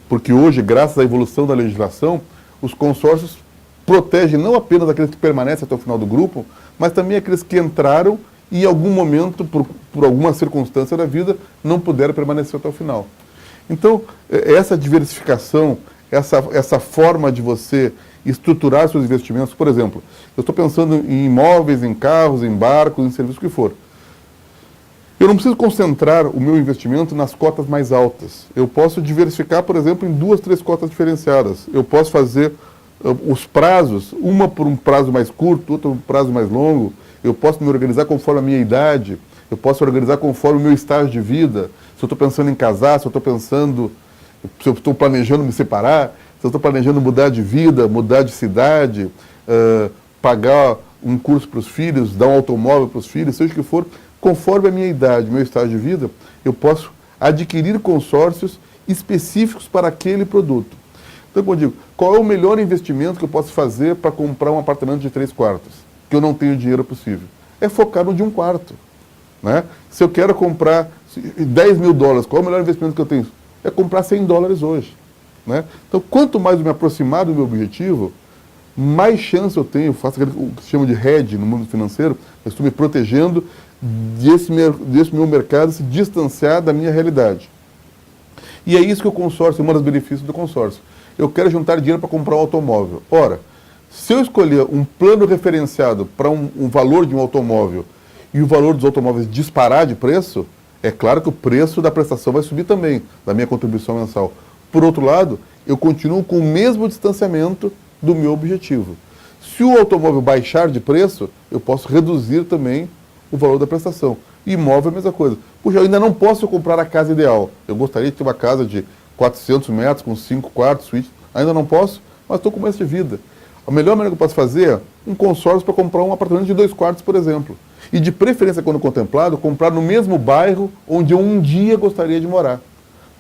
Speaker 1: Porque hoje, graças à evolução da legislação, os consórcios protegem não apenas aqueles que permanecem até o final do grupo, mas também aqueles que entraram e em algum momento, por alguma circunstância da vida, não puderam permanecer até o final. Então, essa diversificação, essa forma de você estruturar seus investimentos, por exemplo, eu estou pensando em imóveis, em carros, em barcos, em serviços, o que for. Eu não preciso concentrar o meu investimento nas cotas mais altas. Eu posso diversificar, por exemplo, em 2, 3 cotas diferenciadas. Eu posso fazer os prazos, uma por um prazo mais curto, outra por um prazo mais longo. Eu posso me organizar conforme a minha idade. Eu posso organizar conforme o meu estágio de vida. Se eu estou pensando em casar, se eu estou planejando me separar, se eu estou planejando mudar de vida, mudar de cidade, pagar um curso para os filhos, dar um automóvel para os filhos, seja o que for, conforme a minha idade, meu estágio de vida, eu posso adquirir consórcios específicos para aquele produto. Então, como eu digo, qual é o melhor investimento que eu posso fazer para comprar um apartamento de 3 quartos, que eu não tenho dinheiro possível? É focar no de 1 quarto. Né? Se eu quero comprar $10.000, qual é o melhor investimento que eu tenho? É comprar $100 hoje. Né? Então, quanto mais eu me aproximar do meu objetivo, mais chance eu tenho, faço o que se chama de hedge no mundo financeiro, eu estou me protegendo desse meu mercado se distanciar da minha realidade. E é isso que o consórcio, um dos benefícios do consórcio. Eu quero juntar dinheiro para comprar um automóvel. Ora, se eu escolher um plano referenciado para um valor de um automóvel e o valor dos automóveis disparar de preço, é claro que o preço da prestação vai subir também, da minha contribuição mensal. Por outro lado, eu continuo com o mesmo distanciamento do meu objetivo. Se o automóvel baixar de preço, eu posso reduzir também o valor da prestação. Imóvel é a mesma coisa. Puxa, eu ainda não posso comprar a casa ideal. Eu gostaria de ter uma casa de 400 metros, com 5 quartos, suíte. Ainda não posso, mas estou com começo de vida. A melhor maneira que eu posso fazer é um consórcio para comprar um apartamento de 2 quartos, por exemplo. E de preferência, quando contemplado, comprar no mesmo bairro onde eu um dia gostaria de morar.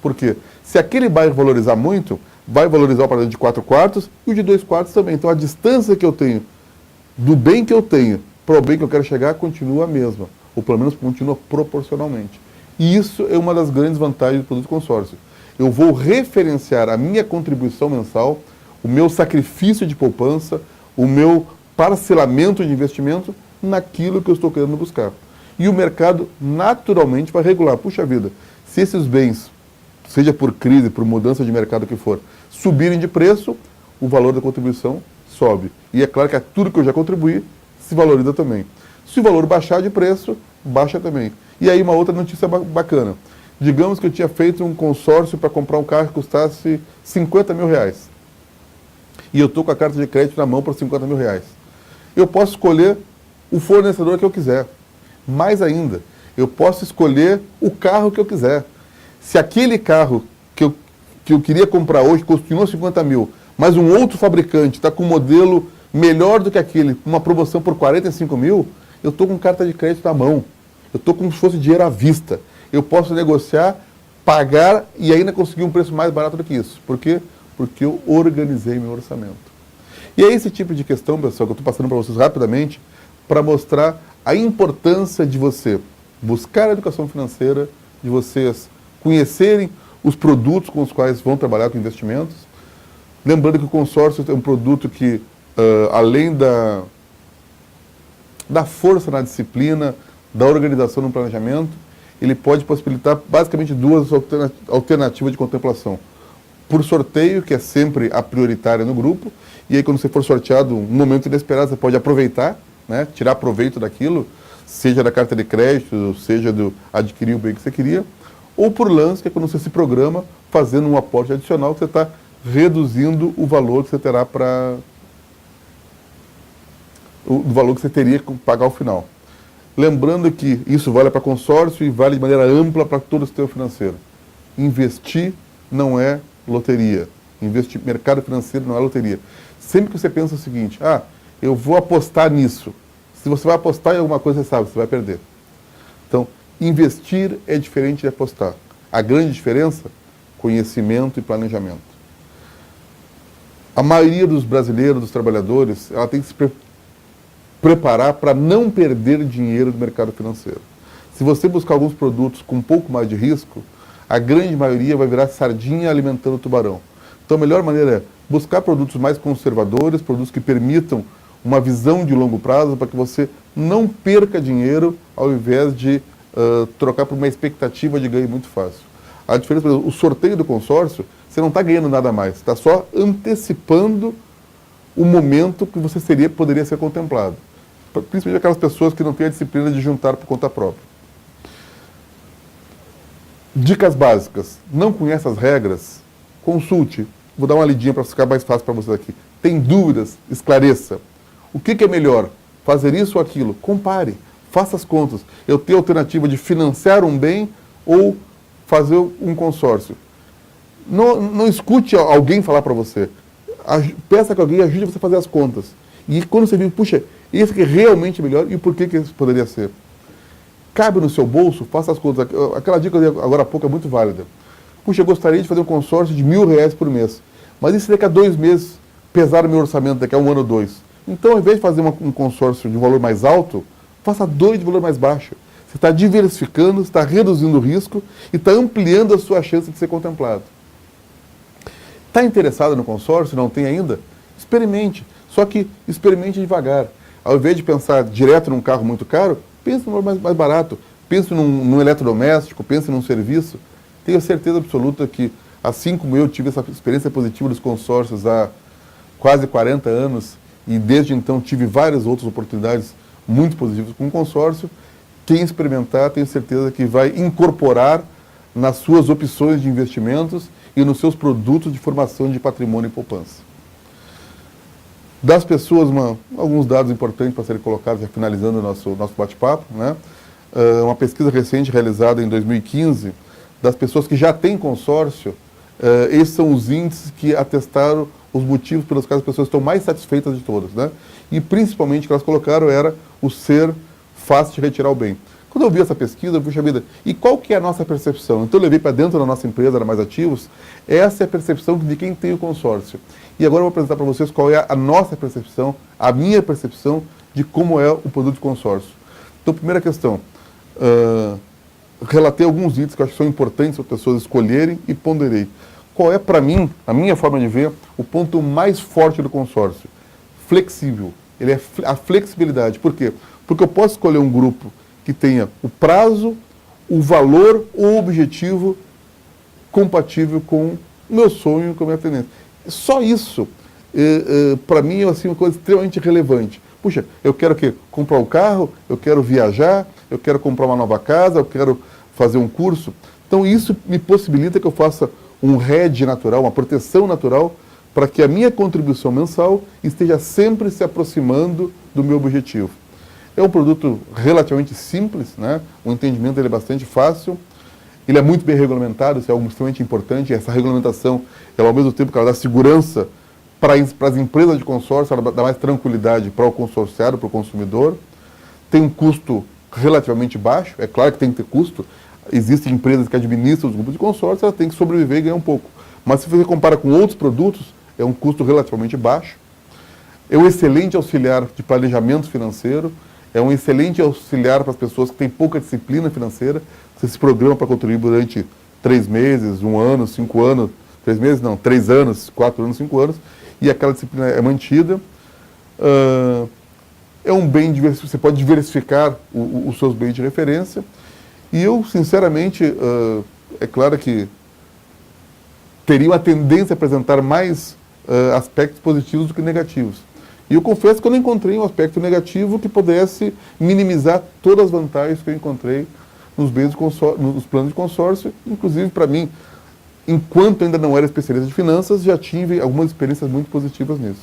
Speaker 1: Por quê? Se aquele bairro valorizar muito, vai valorizar o apartamento de 4 quartos e o de 2 quartos também. Então a distância que eu tenho do bem que eu tenho para o bem que eu quero chegar continua a mesma, ou pelo menos continua proporcionalmente. E isso é uma das grandes vantagens do produto consórcio. Eu vou referenciar a minha contribuição mensal, o meu sacrifício de poupança, o meu parcelamento de investimento naquilo que eu estou querendo buscar. E o mercado naturalmente vai regular. Puxa vida, se esses bens, seja por crise, por mudança de mercado que for, subirem de preço, o valor da contribuição sobe. E é claro que tudo que eu já contribuí se valoriza também. Se o valor baixar de preço, baixa também. E aí uma outra notícia bacana. Digamos que eu tinha feito um consórcio para comprar um carro que custasse 50 mil reais. E eu estou com a carta de crédito na mão para 50 mil reais. Eu posso escolher o fornecedor que eu quiser. Mais ainda, eu posso escolher o carro que eu quiser. Se aquele carro que eu queria comprar hoje custou 50 mil, mas um outro fabricante está com um modelo melhor do que aquele, com uma promoção por 45 mil, eu estou com carta de crédito na mão. Eu estou como se fosse dinheiro à vista. Eu posso negociar, pagar e ainda conseguir um preço mais barato do que isso. Por quê? Porque eu organizei meu orçamento. E é esse tipo de questão, pessoal, que eu estou passando para vocês rapidamente, para mostrar a importância de você buscar a educação financeira, de vocês conhecerem os produtos com os quais vão trabalhar com investimentos. Lembrando que o consórcio é um produto que, além da força na disciplina, da organização no planejamento, ele pode possibilitar basicamente duas alternativas de contemplação. Por sorteio, que é sempre a prioritária no grupo, e aí quando você for sorteado, um momento inesperado, você pode aproveitar, né, tirar proveito daquilo, seja da carta de crédito, seja do adquirir o bem que você queria, ou por lance, que é quando você se programa fazendo um aporte adicional, que você está reduzindo o valor que você terá para... o valor que você teria que pagar ao final. Lembrando que isso vale para consórcio e vale de maneira ampla para todo o sistema financeiro. Investir não é loteria. Mercado financeiro não é loteria. Sempre que você pensa o seguinte, eu vou apostar nisso. Se você vai apostar em alguma coisa, você sabe, você vai perder. Então, investir é diferente de apostar. A grande diferença, conhecimento e planejamento. A maioria dos brasileiros, dos trabalhadores, ela tem que se preparar para não perder dinheiro do mercado financeiro. Se você buscar alguns produtos com um pouco mais de risco, a grande maioria vai virar sardinha alimentando o tubarão. Então a melhor maneira é buscar produtos mais conservadores, produtos que permitam uma visão de longo prazo para que você não perca dinheiro ao invés de trocar por uma expectativa de ganho muito fácil. A diferença, por exemplo, o sorteio do consórcio, você não está ganhando nada mais, está só antecipando o momento que você poderia ser contemplado. Principalmente aquelas pessoas que não têm a disciplina de juntar por conta própria. Dicas básicas. Não conhece as regras? Consulte. Vou dar uma lidinha para ficar mais fácil para vocês aqui. Tem dúvidas? Esclareça. O que é melhor? Fazer isso ou aquilo? Compare. Faça as contas. Eu tenho a alternativa de financiar um bem ou fazer um consórcio. Não escute alguém falar para você. Peça que alguém ajude você a fazer as contas. E quando você viu, puxa, esse aqui é realmente melhor e por que isso poderia ser? Cabe no seu bolso, faça as contas. Aquela dica que eu dei agora há pouco é muito válida. Puxa, eu gostaria de fazer um consórcio de R$1.000 por mês. Mas e se daqui a 2 meses pesar o meu orçamento, daqui a 1 ano ou 2? Então, ao invés de fazer um consórcio de valor mais alto, faça 2 de valor mais baixo. Você está diversificando, está reduzindo o risco e está ampliando a sua chance de ser contemplado. Está interessado no consórcio? Não tem ainda? Experimente. Só que experimente devagar. Ao invés de pensar direto num carro muito caro, pense num valor mais barato. Pense num eletrodoméstico, pense num serviço. Tenho certeza absoluta que, assim como eu tive essa experiência positiva dos consórcios há quase 40 anos, e desde então tive várias outras oportunidades muito positivas com o consórcio, quem experimentar, tenho certeza que vai incorporar nas suas opções de investimentos e nos seus produtos de formação de patrimônio e poupança. Das pessoas, alguns dados importantes para serem colocados, já finalizando o nosso bate-papo, né? Uma pesquisa recente realizada em 2015, das pessoas que já têm consórcio, esses são os índices que atestaram os motivos pelos quais as pessoas estão mais satisfeitas de todas, né? E principalmente o que elas colocaram era o ser fácil de retirar o bem. Quando eu vi essa pesquisa, eu puxa vida, e qual que é a nossa percepção? Então eu levei para dentro da nossa empresa, da Mais Ativos, essa é a percepção de quem tem o consórcio. E agora eu vou apresentar para vocês qual é a nossa percepção, a minha percepção de como é o produto de consórcio. Então, primeira questão, relatei alguns itens que eu acho que são importantes para as pessoas escolherem e ponderei. Qual é, para mim, a minha forma de ver, o ponto mais forte do consórcio? Flexível. Ele é a flexibilidade. Por quê? Porque eu posso escolher um grupo que tenha o prazo, o valor ou o objetivo compatível com o meu sonho, com a minha tendência. Só isso, para mim, é assim, uma coisa extremamente relevante. Puxa, eu quero comprar um carro, eu quero viajar, eu quero comprar uma nova casa, eu quero fazer um curso. Então isso me possibilita que eu faça um hedge natural, uma proteção natural, para que a minha contribuição mensal esteja sempre se aproximando do meu objetivo. É um produto relativamente simples, né? O entendimento dele é bastante fácil, ele é muito bem regulamentado, isso é algo extremamente importante. Essa regulamentação, ela, ao mesmo tempo que ela dá segurança para as empresas de consórcio, ela dá mais tranquilidade para o consorciado, para o consumidor. Tem um custo relativamente baixo, é claro que tem que ter custo. Existem empresas que administram os grupos de consórcio, ela tem que sobreviver e ganhar um pouco. Mas se você compara com outros produtos, é um custo relativamente baixo. É um excelente auxiliar de planejamento financeiro, é um excelente auxiliar para as pessoas que têm pouca disciplina financeira. Você se programa para contribuir durante 3 meses, 1 ano, 5 anos, 3 meses não, 3 anos, 4 anos, 5 anos, e aquela disciplina é mantida. É um bem diversificado, você pode diversificar os seus bens de referência. E eu, sinceramente, é claro que teria uma tendência a apresentar mais aspectos positivos do que negativos. E eu confesso que eu não encontrei um aspecto negativo que pudesse minimizar todas as vantagens que eu encontrei nos bens nos planos de consórcio. Inclusive, para mim, enquanto ainda não era especialista de finanças, já tive algumas experiências muito positivas nisso.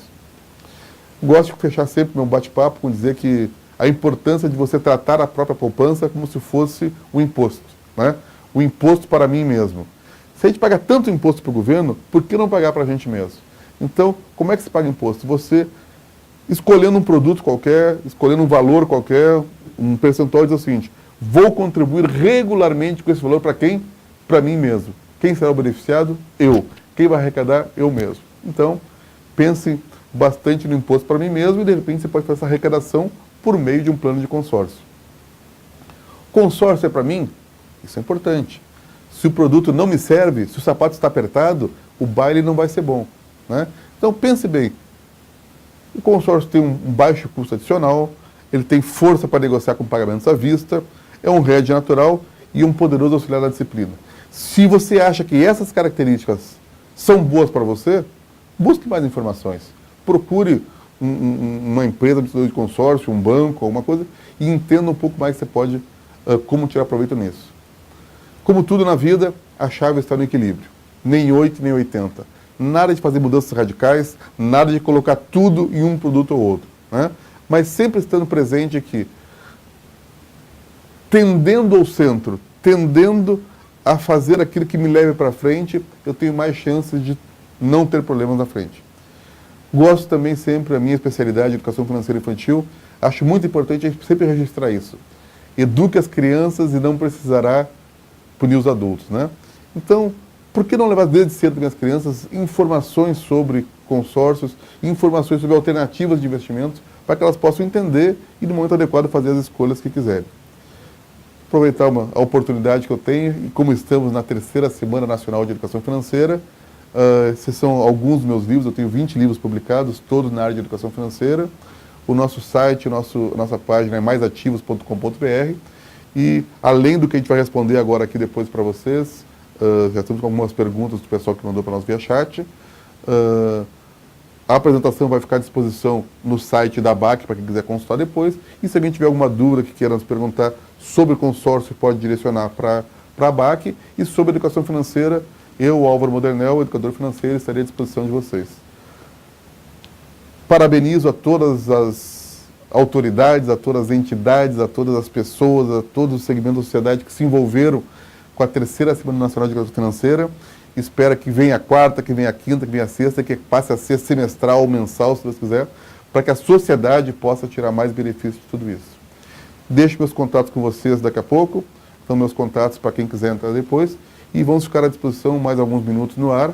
Speaker 1: Gosto de fechar sempre meu bate-papo com dizer que a importância de você tratar a própria poupança como se fosse um imposto, né? O imposto para mim mesmo. Se a gente paga tanto imposto para o governo, por que não pagar para a gente mesmo? Então, como é que se paga imposto? Você escolhendo um produto qualquer, escolhendo um valor qualquer, um percentual, diz o seguinte: vou contribuir regularmente com esse valor para quem? Para mim mesmo. Quem será o beneficiado? Eu. Quem vai arrecadar? Eu mesmo. Então, pense bastante no imposto para mim mesmo e, de repente, você pode fazer essa arrecadação por meio de um plano de consórcio. Consórcio é para mim? Isso é importante. Se o produto não me serve, se o sapato está apertado, o baile não vai ser bom, né? Então, pense bem. O consórcio tem um baixo custo adicional, ele tem força para negociar com pagamentos à vista, é um hedge natural e um poderoso auxiliar da disciplina. Se você acha que essas características são boas para você, busque mais informações. Procure uma empresa de consórcio, um banco, alguma coisa, e entenda um pouco mais que você pode, como tirar proveito nisso. Como tudo na vida, a chave está no equilíbrio. Nem 8, nem 80. Nada de fazer mudanças radicais, nada de colocar tudo em um produto ou outro, né? Mas sempre estando presente aqui, tendendo ao centro, tendendo a fazer aquilo que me leve para frente, eu tenho mais chances de não ter problemas na frente. Gosto também sempre, a minha especialidade, educação financeira infantil, acho muito importante a gente sempre registrar isso. Eduque as crianças e não precisará punir os adultos, né? Então, por que não levar desde cedo para as crianças informações sobre consórcios, informações sobre alternativas de investimentos, para que elas possam entender e, no momento adequado, fazer as escolhas que quiserem. Aproveitar a oportunidade que eu tenho, e como estamos na 3ª Semana Nacional de Educação Financeira, esses são alguns dos meus livros, eu tenho 20 livros publicados, todos na área de educação financeira. O nosso site, nossa página é maisativos.com.br. E, além do que a gente vai responder agora aqui depois para vocês, já estamos com algumas perguntas do pessoal que mandou para nós via chat. A apresentação vai ficar à disposição no site da BAC, para quem quiser consultar depois. E se alguém tiver alguma dúvida que queira nos perguntar sobre consórcio, pode direcionar para a BAC. E sobre educação financeira, eu, Álvaro Modernel, educador financeiro, estarei à disposição de vocês. Parabenizo a todas as autoridades, a todas as entidades, a todas as pessoas, a todos os segmentos da sociedade que se envolveram com a 3ª Semana Nacional de Educação Financeira. Espero que venha a 4ª, que venha a 5ª, que venha a 6ª, que passe a ser semestral, mensal, se Deus quiser, para que a sociedade possa tirar mais benefício de tudo isso. Deixo meus contatos com vocês daqui a pouco, são meus contatos para quem quiser entrar depois, e vamos ficar à disposição mais alguns minutos no ar.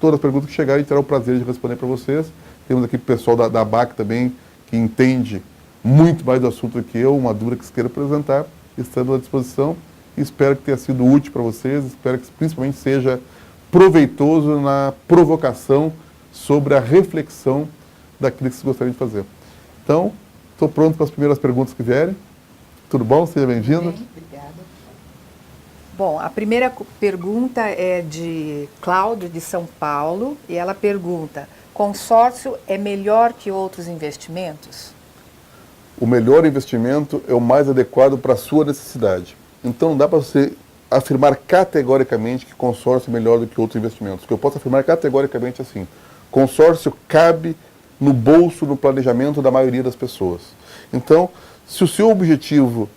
Speaker 1: Todas as perguntas que chegarem, a gente terá o prazer de responder para vocês. Temos aqui o pessoal da BAC também, que entende muito mais do assunto do que eu, uma dúvida que se queira apresentar, estando à disposição. Espero que tenha sido útil para vocês, espero que principalmente seja proveitoso na provocação sobre a reflexão daquilo que vocês gostariam de fazer. Então, estou pronto para as primeiras perguntas que vierem. Tudo bom? Seja bem-vindo.
Speaker 2: Obrigada. Bom, a primeira pergunta é de Cláudio, de São Paulo, e ela pergunta: consórcio é melhor que outros investimentos?
Speaker 1: O melhor investimento é o mais adequado para a sua necessidade. Então, não dá para você afirmar categoricamente que consórcio é melhor do que outros investimentos. O que eu posso afirmar categoricamente é assim: consórcio cabe no bolso, no planejamento da maioria das pessoas. Então, se o seu objetivo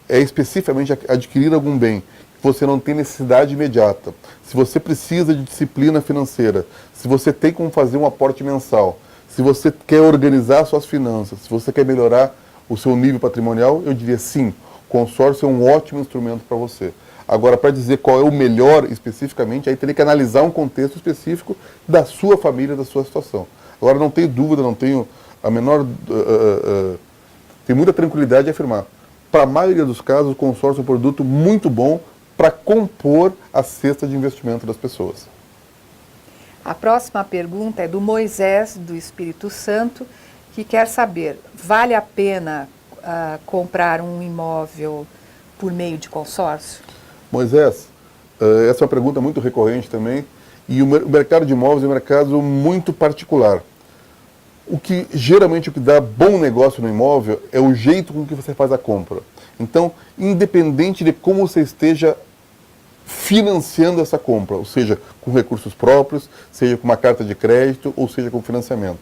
Speaker 1: é especificamente adquirir algum bem, você não tem necessidade imediata, se você precisa de disciplina financeira, se você tem como fazer um aporte mensal, se você quer organizar suas finanças, se você quer melhorar o seu nível patrimonial, eu diria sim, consórcio é um ótimo instrumento para você. Agora, para dizer qual é o melhor especificamente, aí teria que analisar um contexto específico da sua família, da sua situação. Agora, não tenho dúvida, não tenho a menor... tenho muita tranquilidade de afirmar. Para a maioria dos casos, o consórcio é um produto muito bom para compor a cesta de investimento das pessoas.
Speaker 2: A próxima pergunta é do Moisés, do Espírito Santo, que quer saber, vale a pena comprar um imóvel por meio de consórcio?
Speaker 1: Moisés, essa é uma pergunta muito recorrente também, e o mercado de imóveis é um mercado muito particular. Geralmente o que dá bom negócio no imóvel é o jeito com que você faz a compra. Então, independente de como você esteja financiando essa compra, ou seja, com recursos próprios, seja com uma carta de crédito, ou seja com financiamento.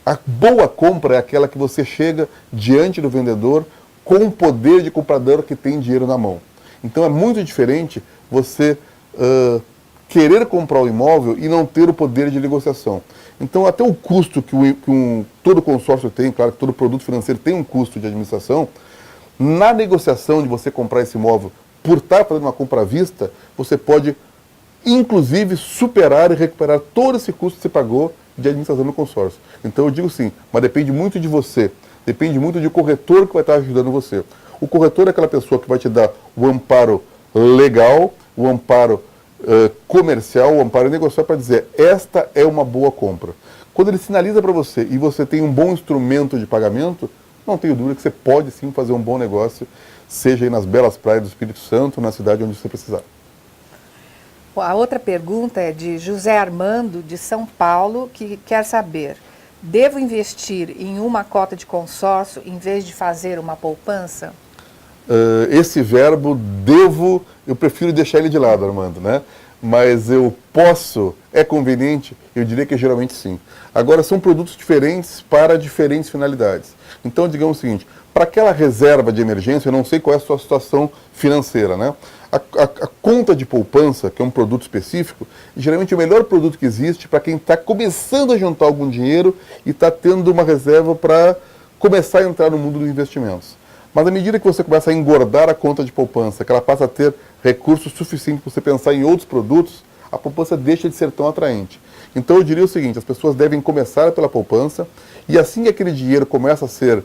Speaker 1: A boa compra é aquela que você chega diante do vendedor com o poder de comprador que tem dinheiro na mão. Então é muito diferente você querer comprar o imóvel e não ter o poder de negociação. Então até o custo que todo consórcio tem, claro que todo produto financeiro tem um custo de administração, na negociação de você comprar esse imóvel, por estar fazendo uma compra à vista, você pode inclusive superar e recuperar todo esse custo que você pagou de administração no consórcio. Então eu digo sim, mas depende muito de você, depende muito do corretor que vai estar ajudando você. O corretor é aquela pessoa que vai te dar o amparo legal, o amparo comercial, o amparo negocial para dizer, esta é uma boa compra. Quando ele sinaliza para você e você tem um bom instrumento de pagamento, não tenho dúvida que você pode sim fazer um bom negócio, seja aí nas belas praias do Espírito Santo, na cidade onde você precisar.
Speaker 2: A outra pergunta é de José Armando, de São Paulo, que quer saber, devo investir em uma cota de consórcio em vez de fazer uma poupança?
Speaker 1: Esse verbo devo, eu prefiro deixar ele de lado, Armando, né? Mas eu posso, é conveniente? Eu diria que geralmente sim. Agora, são produtos diferentes para diferentes finalidades. Então, digamos o seguinte, para aquela reserva de emergência, eu não sei qual é a sua situação financeira, né? A conta de poupança, que é um produto específico, geralmente é o melhor produto que existe para quem está começando a juntar algum dinheiro e está tendo uma reserva para começar a entrar no mundo dos investimentos. Mas à medida que você começa a engordar a conta de poupança, que ela passa a ter recursos suficientes para você pensar em outros produtos, a poupança deixa de ser tão atraente. Então eu diria o seguinte, as pessoas devem começar pela poupança e assim que aquele dinheiro começa a ser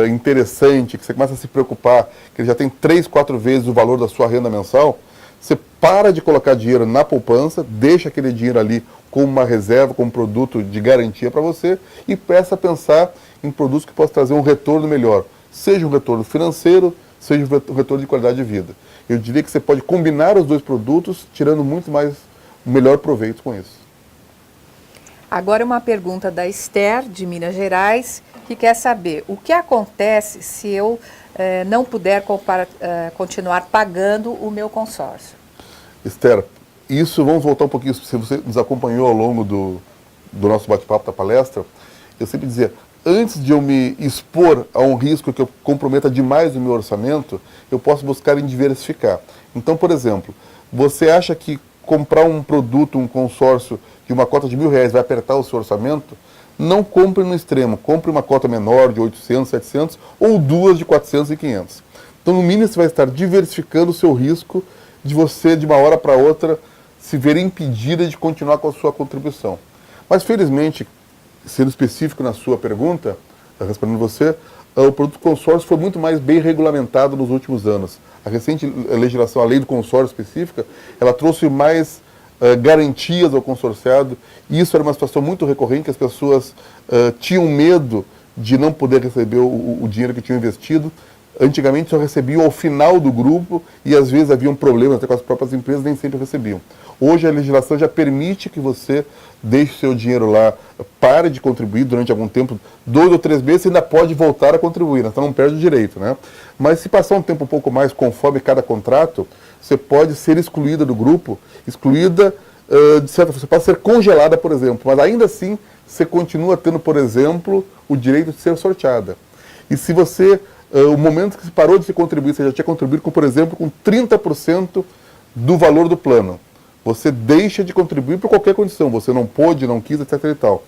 Speaker 1: interessante, que você começa a se preocupar, que ele já tem 3, 4 vezes o valor da sua renda mensal, você para de colocar dinheiro na poupança, deixa aquele dinheiro ali como uma reserva, como produto de garantia para você e peça a pensar em produtos que possam trazer um retorno melhor, seja um retorno financeiro, seja um retorno de qualidade de vida. Eu diria que você pode combinar os dois produtos, tirando muito mais, melhor proveito com isso.
Speaker 2: Agora uma pergunta da Esther, de Minas Gerais, que quer saber o que acontece se eu não puder continuar pagando o meu consórcio.
Speaker 1: Esther, isso, vamos voltar um pouquinho, se você nos acompanhou ao longo do nosso bate-papo da palestra, eu sempre dizia, antes de eu me expor a um risco que eu comprometa demais o meu orçamento, eu posso buscar em diversificar. Então, por exemplo, você acha que comprar um produto, um consórcio de uma cota de R$1.000 vai apertar o seu orçamento? Não compre no extremo, compre uma cota menor de 800, 700 ou duas de 400 e 500. Então, no mínimo, você vai estar diversificando o seu risco de você, de uma hora para outra, se ver impedida de continuar com a sua contribuição. Mas, felizmente, sendo específico na sua pergunta, respondendo você, o produto consórcio foi muito mais bem regulamentado nos últimos anos. A recente legislação, a lei do consórcio específica, ela trouxe mais garantias ao consorciado, e isso era uma situação muito recorrente, que as pessoas tinham medo de não poder receber o dinheiro que tinham investido. Antigamente só recebiam ao final do grupo e às vezes haviam problemas até com as próprias empresas, nem sempre recebiam. Hoje a legislação já permite que você deixe o seu dinheiro lá, pare de contribuir durante algum tempo, 2 ou 3 meses, você ainda pode voltar a contribuir, então não perde o direito, né? Mas se passar um tempo um pouco mais conforme cada contrato, você pode ser excluída do grupo, excluída, de certa forma, você pode ser congelada, por exemplo, mas ainda assim você continua tendo, por exemplo, o direito de ser sorteada. E se você, o momento que você parou de se contribuir, você já tinha contribuído, com, por exemplo, com 30% do valor do plano. Você deixa de contribuir por qualquer condição, você não pôde, não quis, etc. e tal.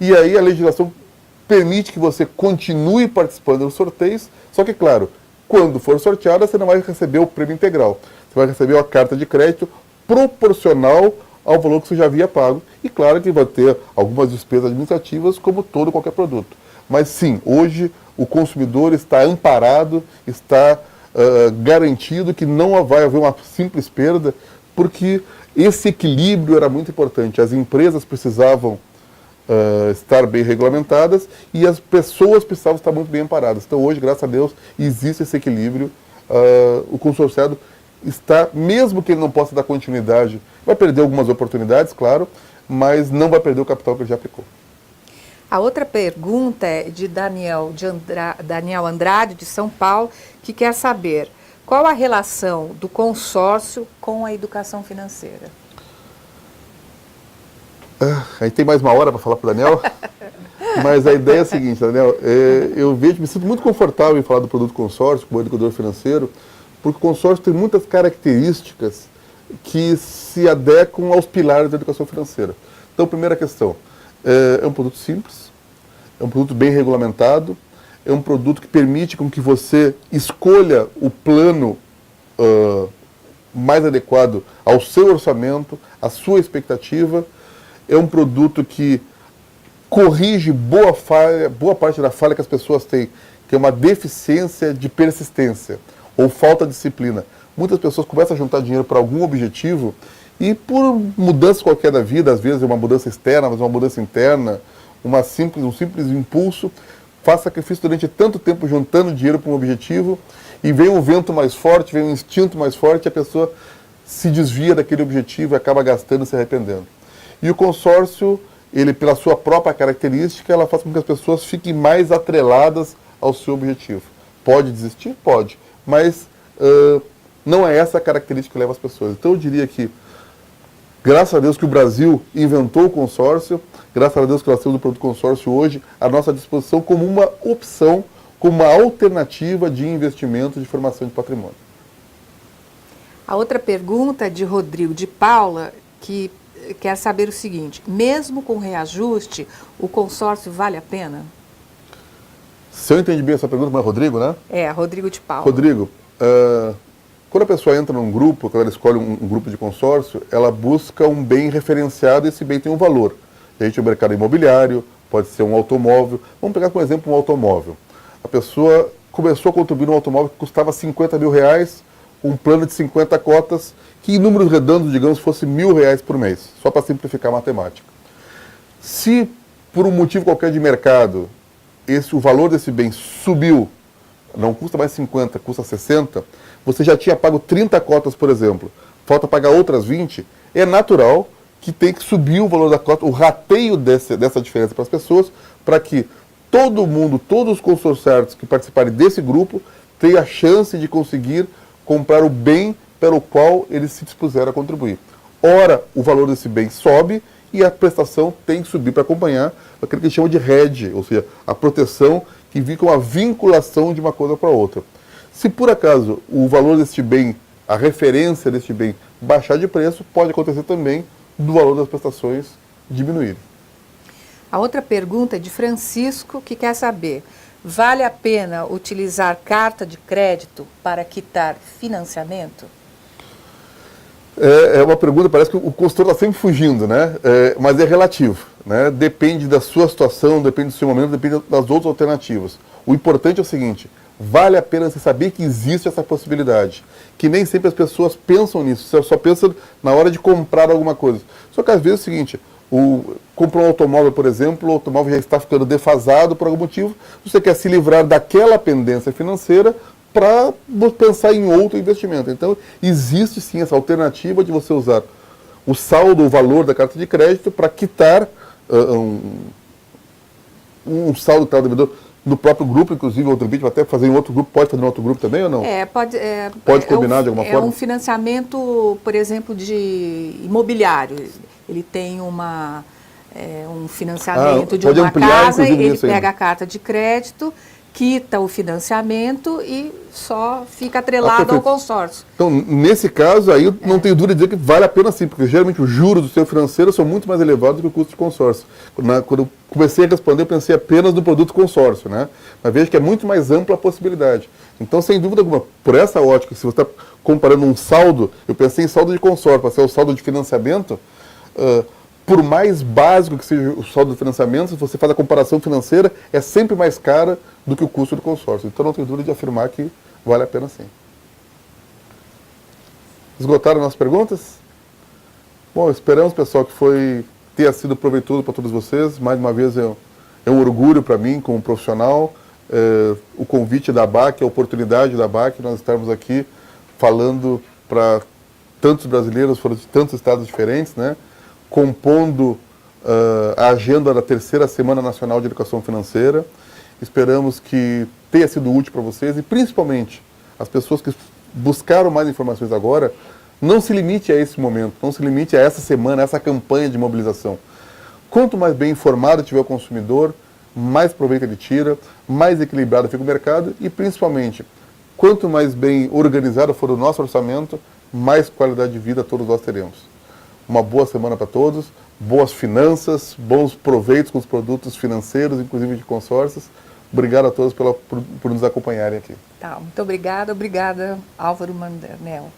Speaker 1: E aí a legislação permite que você continue participando dos sorteios, só que, claro, quando for sorteada, você não vai receber o prêmio integral. Você vai receber a carta de crédito proporcional ao valor que você já havia pago. E claro que vai ter algumas despesas administrativas, como todo qualquer produto. Mas sim, hoje o consumidor está amparado, está garantido que não vai haver uma simples perda, porque esse equilíbrio era muito importante. As empresas precisavam estar bem regulamentadas e as pessoas precisavam estar muito bem amparadas. Então hoje, graças a Deus, existe esse equilíbrio. O consorciado está, mesmo que ele não possa dar continuidade, vai perder algumas oportunidades, claro, mas não vai perder o capital que ele já aplicou.
Speaker 2: A outra pergunta é de Daniel Andrade, de São Paulo, que quer saber qual a relação do consórcio com a educação financeira.
Speaker 1: Aí tem mais uma hora para falar para o Daniel, mas a ideia é a seguinte, Daniel, eu me sinto muito confortável em falar do produto consórcio como educador financeiro, porque o consórcio tem muitas características que se adequam aos pilares da educação financeira. Então, primeira questão, é um produto simples, é um produto bem regulamentado, é um produto que permite com que você escolha o plano mais adequado ao seu orçamento, à sua expectativa. É um produto que corrige boa parte da falha que as pessoas têm, que é uma deficiência de persistência ou falta de disciplina. Muitas pessoas começam a juntar dinheiro para algum objetivo e por mudança qualquer da vida, às vezes é uma mudança externa, mas uma mudança interna, um simples impulso, faz sacrifício durante tanto tempo juntando dinheiro para um objetivo e vem um vento mais forte, vem um instinto mais forte e a pessoa se desvia daquele objetivo e acaba gastando e se arrependendo. E o consórcio, ele pela sua própria característica, ela faz com que as pessoas fiquem mais atreladas ao seu objetivo. Pode desistir? Pode, mas não é essa a característica que leva as pessoas. Então eu diria que, graças a Deus que o Brasil inventou o consórcio, graças a Deus que nós temos o produto consórcio hoje à nossa disposição como uma opção, como uma alternativa de investimento de formação de patrimônio.
Speaker 2: A outra pergunta é de Rodrigo de Paula, que quer saber o seguinte: mesmo com reajuste, o consórcio vale a pena?
Speaker 1: Se eu entendi bem essa pergunta, mas é Rodrigo, né?
Speaker 2: É, Rodrigo de Paula.
Speaker 1: Rodrigo, quando a pessoa entra num grupo, quando ela escolhe um grupo de consórcio, ela busca um bem referenciado e esse bem tem um valor. A gente, o mercado imobiliário, pode ser um automóvel. Vamos pegar, por exemplo, um automóvel. A pessoa começou a contribuir num automóvel que custava 50 mil reais, um plano de 50 cotas, que em números redondos, digamos, fosse R$1.000 por mês, só para simplificar a matemática. Se, por um motivo qualquer de mercado, o valor desse bem subiu, não custa mais 50, custa 60, você já tinha pago 30 cotas, por exemplo, falta pagar outras 20, é natural que tem que subir o valor da cota, o rateio dessa diferença para as pessoas, para que todo mundo, todos os consorciados que participarem desse grupo, tenham a chance de conseguir comprar o bem pelo qual eles se dispuseram a contribuir. Ora, o valor desse bem sobe e a prestação tem que subir para acompanhar aquilo que a gente chama de hedge, ou seja, a proteção que vem com a vinculação de uma coisa para outra. Se por acaso o valor deste bem, a referência deste bem baixar de preço, pode acontecer também do valor das prestações diminuir.
Speaker 2: A outra pergunta é de Francisco, que quer saber: vale a pena utilizar carta de crédito para quitar financiamento?
Speaker 1: É uma pergunta, parece que o consultor está sempre fugindo, né? Mas é relativo, né? Depende da sua situação, depende do seu momento, depende das outras alternativas. O importante é o seguinte: vale a pena você saber que existe essa possibilidade, que nem sempre as pessoas pensam nisso, você só pensa na hora de comprar alguma coisa. Só que às vezes é o seguinte: comprou um automóvel, por exemplo, o automóvel já está ficando defasado por algum motivo, você quer se livrar daquela pendência financeira, para pensar em outro investimento. Então, existe sim essa alternativa de você usar o saldo, o valor da carta de crédito para quitar um saldo que está devedor no próprio grupo, inclusive o outro vídeo, até fazer em outro grupo, pode fazer em outro grupo também ou não? Pode combinar de alguma forma?
Speaker 2: É um financiamento, por exemplo, de imobiliário. Ele tem um financiamento de uma casa, ele pega a carta de crédito, quita o financiamento e só fica atrelado ao consórcio.
Speaker 1: Então, nesse caso, aí eu não tenho dúvida de dizer que vale a pena sim, porque geralmente os juros do seu financeiro são muito mais elevados do que o custo de consórcio. Quando eu comecei a responder, eu pensei apenas no produto consórcio, né? Mas veja que é muito mais ampla a possibilidade. Então, sem dúvida alguma, por essa ótica, se você está comparando um saldo, eu pensei em saldo de consórcio, para ser o saldo de financiamento, por mais básico que seja o saldo do financiamento, se você faz a comparação financeira, é sempre mais cara do que o custo do consórcio. Então, não tenho dúvida de afirmar que vale a pena sim. Esgotaram as perguntas? Bom, esperamos, pessoal, que tenha sido proveitoso para todos vocês. Mais uma vez, é um orgulho para mim, como profissional, o convite da ABAC, a oportunidade da ABAC, nós estarmos aqui falando para tantos brasileiros, foram de tantos estados diferentes, né? Compondo a agenda da terceira Semana Nacional de Educação Financeira. Esperamos que tenha sido útil para vocês e, principalmente, as pessoas que buscaram mais informações agora, não se limite a esse momento, não se limite a essa semana, a essa campanha de mobilização. Quanto mais bem informado tiver o consumidor, mais proveito ele tira, mais equilibrado fica o mercado e, principalmente, quanto mais bem organizado for o nosso orçamento, mais qualidade de vida todos nós teremos. Uma boa semana para todos, boas finanças, bons proveitos com os produtos financeiros, inclusive de consórcios. Obrigado a todos por nos acompanharem aqui.
Speaker 2: Tá, muito obrigada, Álvaro Mandernel.